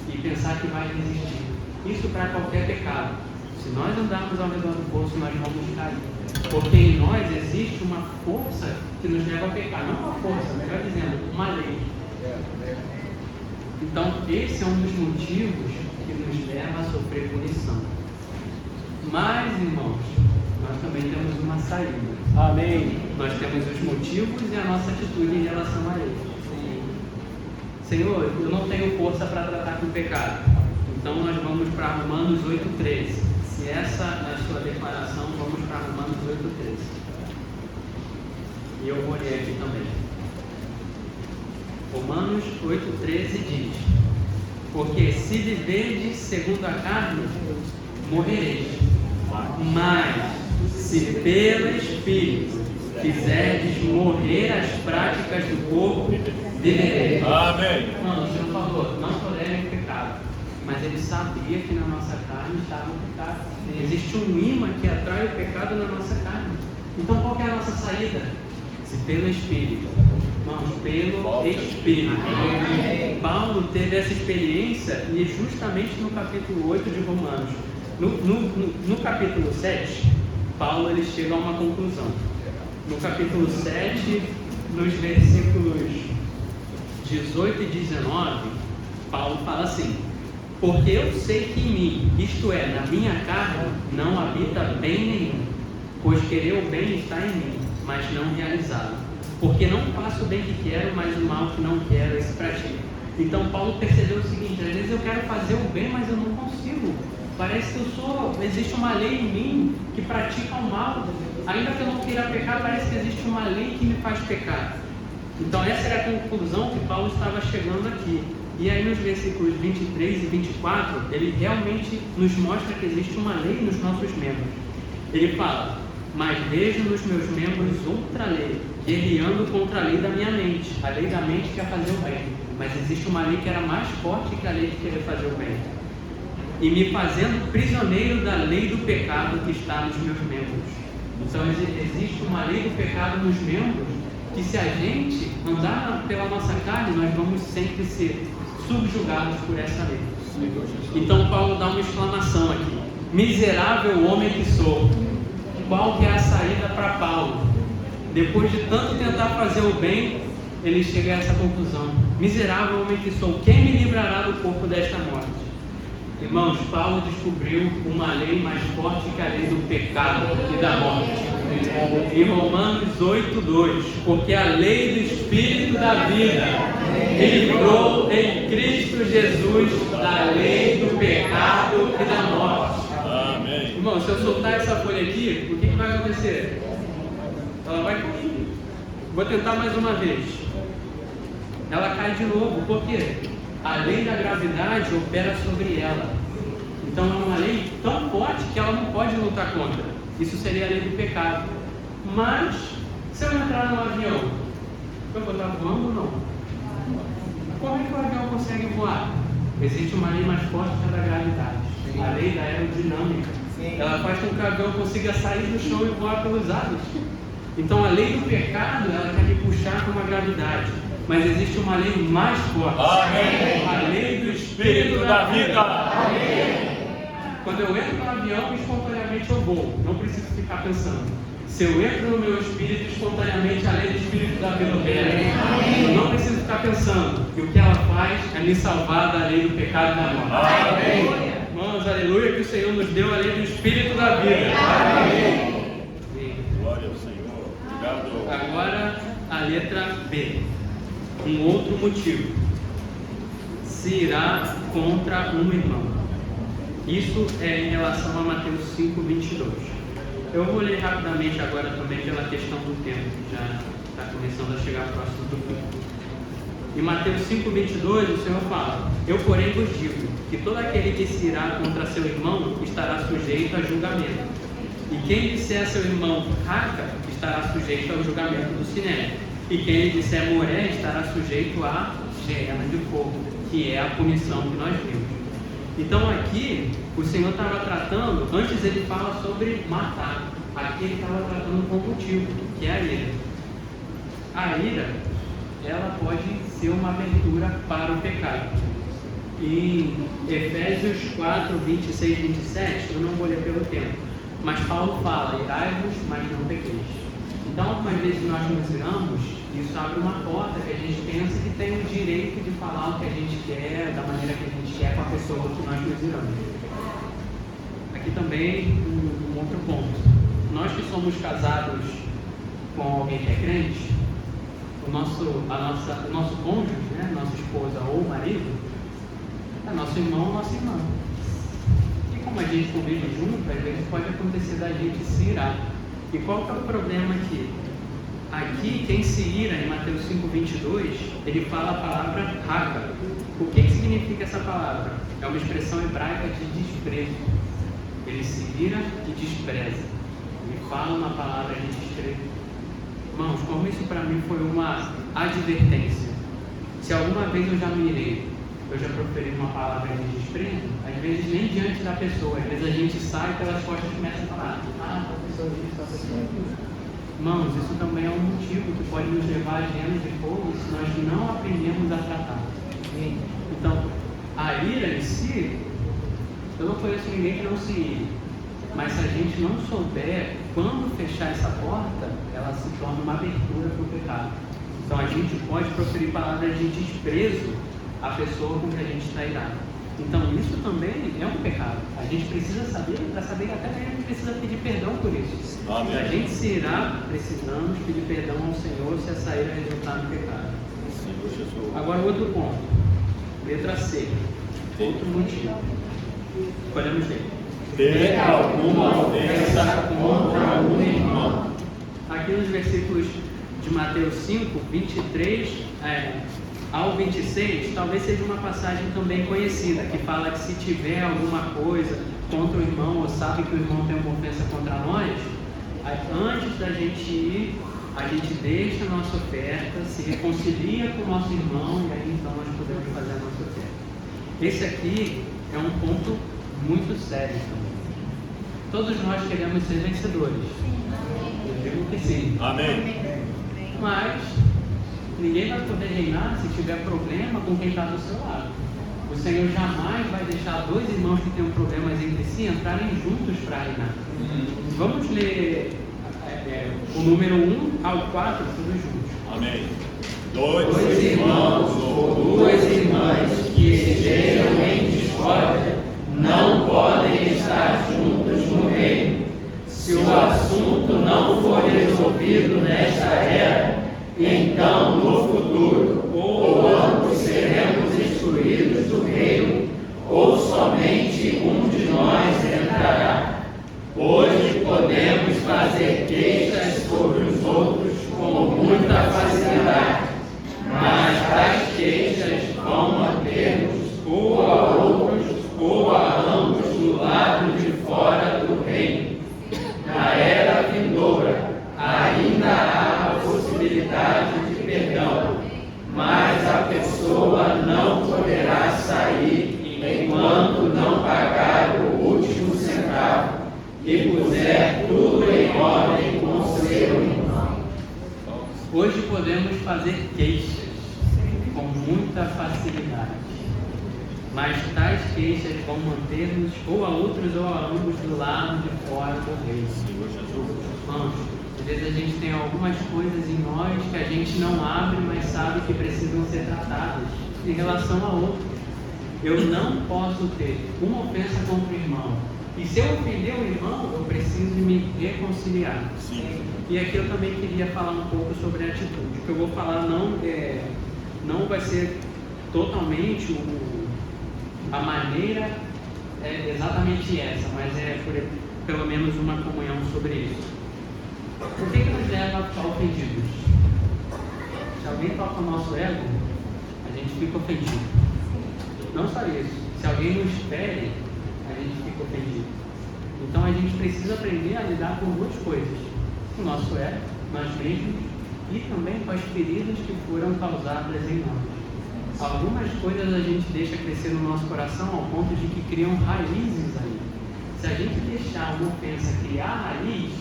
e pensar que vai resistir. Isso para qualquer pecado. Se nós andarmos ao redor do poço, nós vamos cair. Porque em nós existe uma força que nos leva a pecar. Não uma força, melhor dizendo, uma lei. Então, esse é um dos motivos que nos leva a sofrer punição. Mas, irmãos, nós também temos uma saída. Amém. Nós temos os motivos e a nossa atitude em relação a ele. Senhor, eu não tenho força para tratar com o pecado. Então nós vamos para Romanos 8,13. Se essa é a sua declaração, vamos para Romanos 8,13. E eu vou ler aqui também. Romanos 8,13 diz: porque se viverdes segundo a carne, morrereis. Mas se pelo Espírito fizerdes morrer as práticas do corpo, vivereis. Amém. Não, o Senhor falou, não tolerem o pecado. Mas ele sabia que na nossa carne estava o pecado. Existe um imã que atrai o pecado na nossa carne. Então qual que é a nossa saída? Se pelo Espírito. Irmãos, pelo Espírito. Paulo teve essa experiência e justamente no capítulo 8 de Romanos. No capítulo 7, Paulo ele chega a uma conclusão. No capítulo 7, nos versículos 18 e 19, Paulo fala assim: porque eu sei que em mim, isto é, na minha carne, não habita bem nenhum, pois querer o bem está em mim, mas não realizá-lo. Porque não faço o bem que quero, mas o mal que não quero, esse pratico. Então Paulo percebeu o seguinte: às vezes eu quero fazer o bem, mas eu não consigo. Parece que existe uma lei em mim que pratica o mal. Ainda que eu não queira pecar, parece que existe uma lei que me faz pecar. Então essa era a conclusão que Paulo estava chegando aqui. E aí nos versículos 23 e 24, ele realmente nos mostra que existe uma lei nos nossos membros. Ele fala: mas vejo nos meus membros outra lei, guerreando contra a lei da minha mente. A lei da mente quer fazer o bem, mas existe uma lei que era mais forte que a lei de querer fazer o bem. E me fazendo prisioneiro da lei do pecado que está nos meus membros. Então existe uma lei do pecado nos membros, que se a gente andar pela nossa carne, nós vamos sempre ser subjugados por essa lei. Então Paulo dá uma exclamação aqui: miserável homem que sou. Qual que é a saída para Paulo? Depois de tanto tentar fazer o bem, ele chega a essa conclusão: miserável homem que sou, quem me livrará do corpo desta morte? Irmãos, Paulo descobriu uma lei mais forte que a lei do pecado e da morte. Em Romanos 8,2: porque a lei do Espírito da vida me livrou em Cristo Jesus da lei do pecado e da morte. Amém. Irmão, se eu soltar essa folha aqui, o que vai acontecer? Ela vai cair. Vou tentar mais uma vez. Ela cai de novo. Por quê? A lei da gravidade opera sobre ela. Então é uma lei tão forte que ela não pode lutar contra. Isso seria a lei do pecado. Mas, se eu entrar no avião, eu vou estar voando ou não? Como é que o avião consegue voar? Existe uma lei mais forte que a da gravidade. A lei da aerodinâmica. Ela faz com que o avião consiga sair do chão e voar pelos ares. Então a lei do pecado, ela quer me puxar com uma gravidade. Mas existe uma lei mais forte. Amém. A lei do Espírito da vida. Amém. Quando eu entro no avião, espontaneamente eu vou. Não preciso ficar pensando. Se eu entro no meu espírito, espontaneamente a lei do Espírito da vida opera. Eu não preciso ficar pensando. E o que ela faz é me salvar da lei do pecado e da morte. Amém. Irmãos, aleluia, que o Senhor nos deu a lei do Espírito da vida. Amém. Glória ao Senhor. Obrigado. Agora a letra B. Um outro motivo: se irá contra um irmão. Isso é em relação a Mateus 5:22. Eu vou ler rapidamente agora também pela questão do tempo, que já está começando a chegar próximo do fim. Em Mateus 5:22 o Senhor fala: eu porém vos digo que todo aquele que se irá contra seu irmão estará sujeito a julgamento. E quem disser a seu irmão raca estará sujeito ao julgamento do sinédrio. E quem lhe disser moré estará sujeito à geena de fogo, que é a punição que nós vimos. Então aqui o Senhor estava tratando, antes ele fala sobre matar. Aqui ele estava tratando com um motivo, que é a ira. A ira, ela pode ser uma abertura para o pecado. Em Efésios 4, 26 e 27, eu não vou ler pelo tempo, mas Paulo fala: irai-vos, mas não pequeis. Então, algumas vezes nós nos iramos, isso abre uma porta que a gente pensa que tem o direito de falar o que a gente quer, da maneira que a gente quer com a pessoa que nós nos iramos. Aqui também um outro ponto. Nós que somos casados com alguém que é crente, o nosso cônjuge, né, nossa esposa ou marido, é nosso irmão ou nossa irmã. E como a gente convive junto, às vezes pode acontecer da gente se irar. E qual que é o problema aqui? Aqui, quem se ira, em Mateus 5:22, ele fala a palavra raca. O que significa essa palavra? É uma expressão hebraica de desprezo. Ele se ira e despreza. Ele fala uma palavra de desprezo. Irmãos, como isso para mim foi uma advertência. Se alguma vez eu já me irei, eu já proferi uma palavra de desprezo, às vezes nem diante da pessoa, às vezes a gente sai pelas costas e começa a falar: a pessoa disso, a pessoa disso. Irmãos, isso também é um motivo que pode nos levar a gemas de fogo se nós não aprendemos a tratar. Então, a ira em si, eu não conheço ninguém que não se ire, mas se a gente não souber quando fechar essa porta, ela se torna uma abertura para o pecado. Então, a gente pode proferir palavras de desprezo à pessoa com que a gente está irado. Então, isso também é um pecado. A gente precisa saber, para saber que até a gente precisa pedir perdão por isso. Amém. Se a gente se irá, precisamos pedir perdão ao Senhor se essa ira resultar no pecado. Senhor Jesus. Agora, outro ponto. Letra C. Outro motivo. Podemos ler. Ter alguma ofensa contra um irmão. Aqui nos versículos de Mateus 5, 23 ao 26, talvez seja uma passagem também conhecida, que fala que se tiver alguma coisa contra o irmão, ou sabe que o irmão tem uma ofensa contra nós, antes da gente ir, a gente deixa a nossa oferta, se reconcilia com o nosso irmão, e aí então nós podemos fazer a nossa oferta. Esse aqui é um ponto muito sério também. Todos nós queremos ser vencedores. Eu digo que sim. Amém. Mas ninguém vai poder reinar se tiver problema com quem está do seu lado. O Senhor jamais vai deixar dois irmãos que tenham problemas entre si entrarem juntos para reinar. Vamos ler o número 1 ao 4 todos juntos. Amém. Dois irmãos ou duas irmãs que estejam em discórdia não podem estar juntos no reino. Se o assunto não for resolvido nesta era, então no futuro, ou ambos seremos excluídos do reino, ou somente um de nós entrará. Hoje podemos fazer queixas sobre os outros com muita facilidade, mas tais queixas vão manter-nos ou a outros ou a ambos do lado de fora do reino. Na era vindoura, ainda há a possibilidade de perdão, mas a pessoa não poderá sair enquanto não pagar o último centavo e puser tudo em ordem com seu irmão. Hoje podemos fazer queixas com muita facilidade, mas tais queixas vão manter-nos ou a outros ou a ambos do lado de fora do reino. Senhor Jesus. Irmãos, às vezes a gente tem algumas coisas em nós que a gente não abre, mas sabe que precisam ser tratadas em relação a outro. Eu não posso ter uma ofensa contra o irmão. E se eu ofender o irmão, eu preciso me reconciliar. Sim. E aqui eu também queria falar um pouco sobre a atitude. O que eu vou falar não vai ser totalmente a maneira exatamente essa, mas é pelo menos uma comunhão sobre isso. O que nos leva a ficar ofendidos? Se alguém toca o nosso ego, a gente fica ofendido. Não só isso, se alguém nos fere, a gente fica ofendido. Então a gente precisa aprender a lidar com duas coisas: o nosso ego, nós mesmos, e também com as feridas que foram causadas em nós. Algumas coisas a gente deixa crescer no nosso coração ao ponto de que criam raízes ali. Se a gente deixar uma ofensa criar raiz,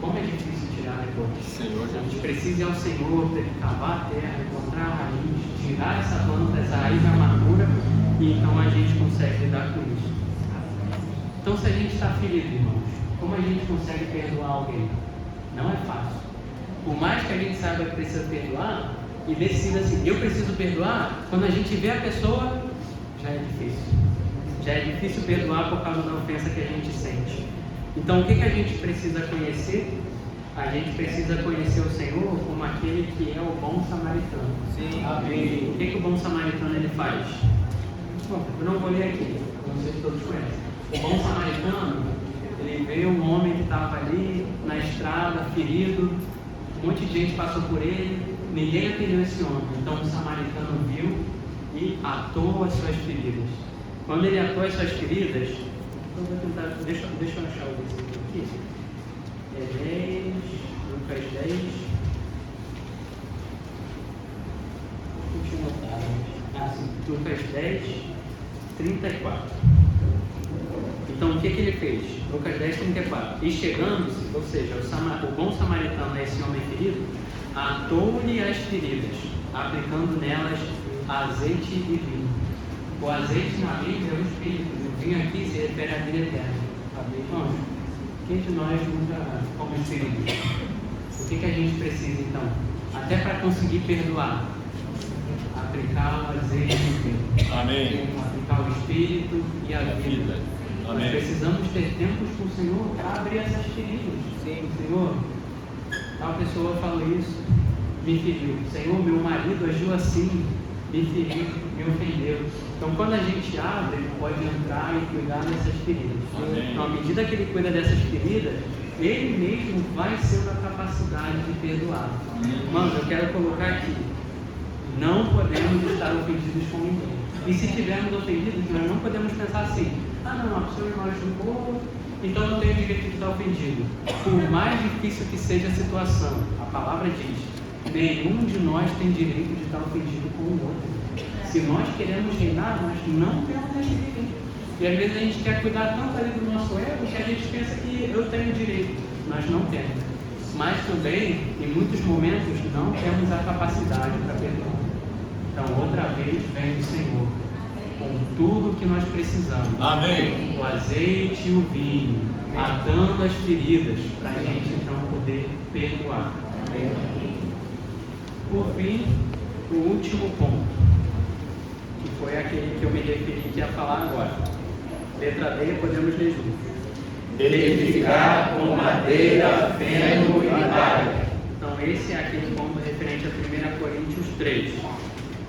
Como é difícil tirar depois. Senhor A gente Jesus. precisa ir ao Senhor, ter que cavar a terra, encontrar a raiz, tirar essa planta, essa raiz amargura, e então a gente consegue lidar com isso. Então, se a gente está ferido, irmãos, como a gente consegue perdoar alguém? Não é fácil. Por mais que a gente saiba que precisa perdoar, e decida assim, eu preciso perdoar, quando a gente vê a pessoa, já é difícil. Já é difícil perdoar por causa da ofensa que a gente sente. Então, o que a gente precisa conhecer? A gente precisa conhecer o Senhor como aquele que é o bom samaritano. Sim. O que o bom samaritano ele faz? Bom, eu não vou ler aqui, não sei se todos conhecem. O bom samaritano, ele vê um homem que estava ali na estrada, ferido, um monte de gente passou por ele, ninguém atendeu esse homem. Então o samaritano viu e atou as suas feridas. Quando ele atou as suas feridas, eu vou tentar, deixa eu achar o versículo aqui. É 10, Lucas 10. Lucas 10, 34. Então o que ele fez? Lucas 10, 34. E chegando-se, ou seja, o bom samaritano, esse homem ferido, atou-lhe as feridas, aplicando nelas azeite e vinho. O azeite na Bíblia é o Espírito, o vinho aqui se refere à vida eterna. Irmãos, quem de nós nunca fomos feridos? O que a gente precisa então? Até para conseguir perdoar, aplicar o azeite e o vinho. Amém. Aplicar o Espírito e a vida. Amém. Nós precisamos ter tempos com o Senhor para abrir essas feridas. Sim. Senhor, tal pessoa falou isso, me feriu. Senhor, meu marido agiu assim, me feriu, me ofendeu. Então, quando a gente abre, ele pode entrar e cuidar dessas feridas. Amém. Então, à medida que ele cuida dessas feridas, ele mesmo vai sendo a capacidade de perdoar. Mano, eu quero colocar aqui, não podemos estar ofendidos com ninguém. E se estivermos ofendidos, nós não podemos pensar assim, não, a pessoa me machucou, então eu não tenho direito de estar ofendido. Por mais difícil que seja a situação, a palavra diz, nenhum de nós tem direito de estar ofendido com o outro. Se nós queremos reinar, nós não temos esse direito. E às vezes a gente quer cuidar tanto ali do nosso ego que a gente pensa que eu tenho direito. Nós não temos. Mas também, em muitos momentos, não temos a capacidade para perdoar. Então, outra vez, vem o Senhor com tudo o que nós precisamos. Amém. O azeite e o vinho, atando as feridas, para a gente então poder perdoar. Por fim, o último ponto, que foi aquele que eu me referi que ia falar agora. Letra D, podemos ler juntos. Edificar com madeira, feno e palha. Então, esse é aquele ponto referente a 1 Coríntios 3.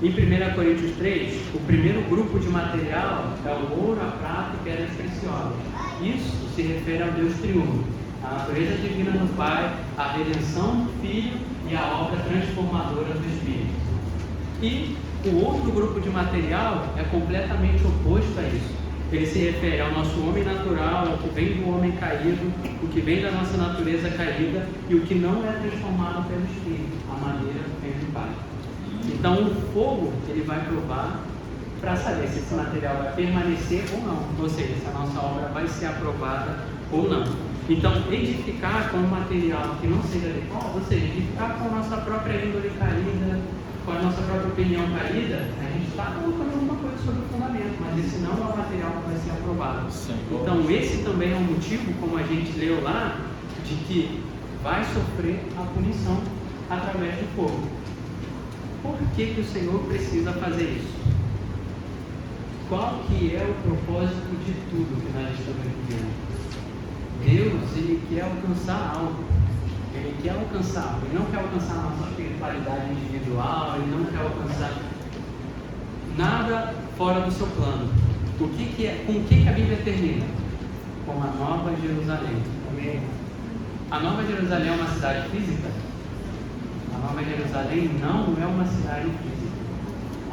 Em 1 Coríntios 3, o primeiro grupo de material é o ouro, a prata e pedras preciosas. Isso se refere ao Deus triuno, a natureza divina do Pai, a redenção do Filho e a obra transformadora do Espírito. E o outro grupo de material é completamente oposto a isso. Ele se refere ao nosso homem natural, ao que vem do homem caído, o que vem da nossa natureza caída e o que não é transformado pelo Espírito. A madeira vem do Pai. Então o fogo ele vai provar para saber se esse material vai permanecer ou não, ou seja, se a nossa obra vai ser aprovada ou não. Então edificar com um material que não seja adequado, ou seja, edificar com a nossa própria índole caída, com a nossa própria opinião caída, a gente está colocando alguma coisa sobre o fundamento, mas esse não é o material que vai ser aprovado. Então esse também é um motivo, como a gente leu lá, de que vai sofrer a punição através do fogo. Por que o Senhor precisa fazer isso? Qual que é o propósito de tudo que nós estamos vivendo? Deus, Ele quer alcançar algo. Ele quer alcançar algo. Ele não quer alcançar a nossa espiritualidade individual, Ele não quer alcançar nada fora do seu plano. Com o que a Bíblia termina? Com a Nova Jerusalém. Amém? A Nova Jerusalém é uma cidade física? A Nova Jerusalém não é uma cidade física.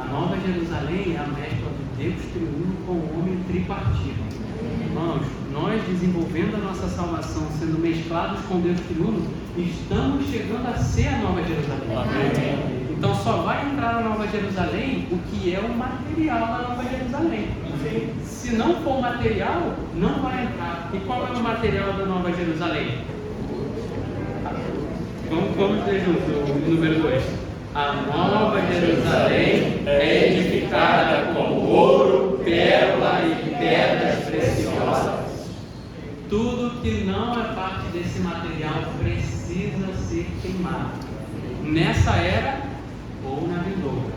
A Nova Jerusalém é a mescla do Deus triuno com o homem tripartido. Irmãos, nós desenvolvendo a nossa salvação, sendo mesclados com Deus triuno, estamos chegando a ser a Nova Jerusalém. Amém. Então só vai entrar na Nova Jerusalém o que é o material da Nova Jerusalém. Se não for material, não vai entrar. E qual é o material da Nova Jerusalém? Vamos ler junto o número 2. A nova Jerusalém é edificada com ouro, pérola e pedras preciosas. Tudo que não é parte desse material precisa ser queimado. Nessa era ou na vindoura.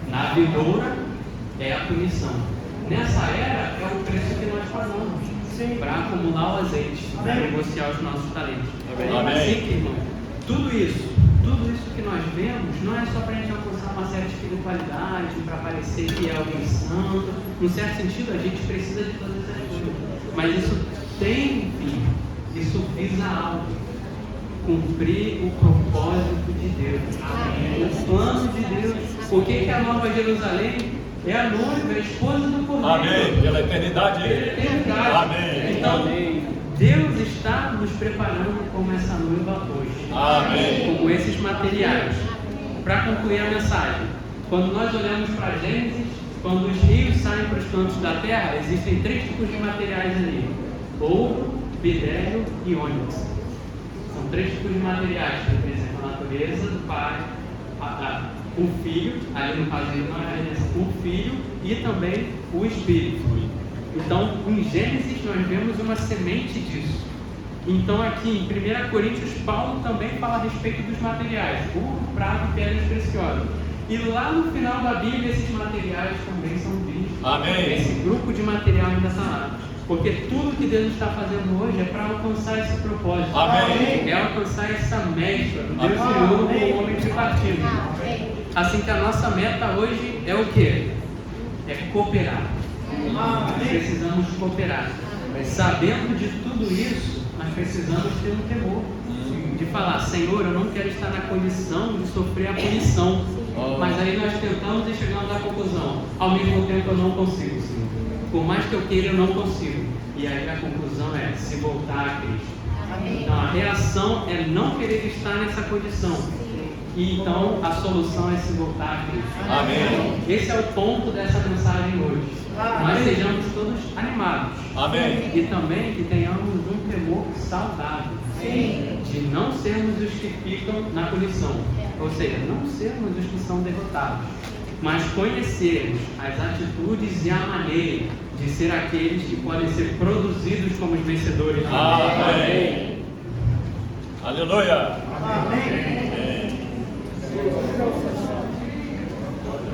Na vindoura é a punição. Nessa era é o preço que nós pagamos para acumular o azeite, para negociar os nossos talentos. Amém. Assim que, irmão, tudo isso que nós vemos não é só para a gente alcançar uma certa espiritualidade, para parecer que é alguém santo. No certo sentido, a gente precisa de todas essas coisas. Mas isso tem um fim. Isso visa algo. Cumprir o propósito de Deus. O plano de Deus. Por que a Nova Jerusalém é a noiva, a esposa do Cordeiro? Amém. Pela eternidade. Amém. Então, Deus está nos preparando como essa noiva hoje. Amém. Como esses materiais. Para concluir a mensagem, quando nós olhamos para Gênesis, quando os rios saem para os cantos da terra, existem 3 tipos de materiais ali: ouro, berilo e ônix. São 3 tipos de materiais que representam a natureza do Pai, o Filho, ali no caso ele não é o Filho, e também o Espírito. Então, em Gênesis nós vemos uma semente disso. Então aqui em 1 Coríntios, Paulo também fala a respeito dos materiais: ouro, prata e pedras preciosas. E lá no final da Bíblia, esses materiais também são vistos. Amém. Esse grupo de material ainda está lá. Porque tudo que Deus está fazendo hoje é para alcançar esse propósito. Amém. É alcançar essa mescla do Deus criou com o homem tripartido. Assim que a nossa meta hoje é o quê? É cooperar. Nós precisamos cooperar. Sabendo de tudo isso, nós precisamos ter um temor. De falar: Senhor, eu não quero estar na condição de sofrer a punição. Mas aí nós tentamos e chegamos à conclusão: ao mesmo tempo eu não consigo, Senhor. Por mais que eu queira, eu não consigo. E aí a conclusão é se voltar a Cristo. Então a reação é não querer estar nessa condição. E então a solução é se voltar a Cristo. Amém. Esse é o ponto dessa mensagem hoje. Nós sejamos todos animados. Amém. E também que tenhamos um temor saudável. De não sermos os que ficam na punição. Ou seja, não sermos os que são derrotados. Mas conhecermos as atitudes e a maneira de ser aqueles que podem ser produzidos como os vencedores. Amém. Aleluia. Amém. Amém.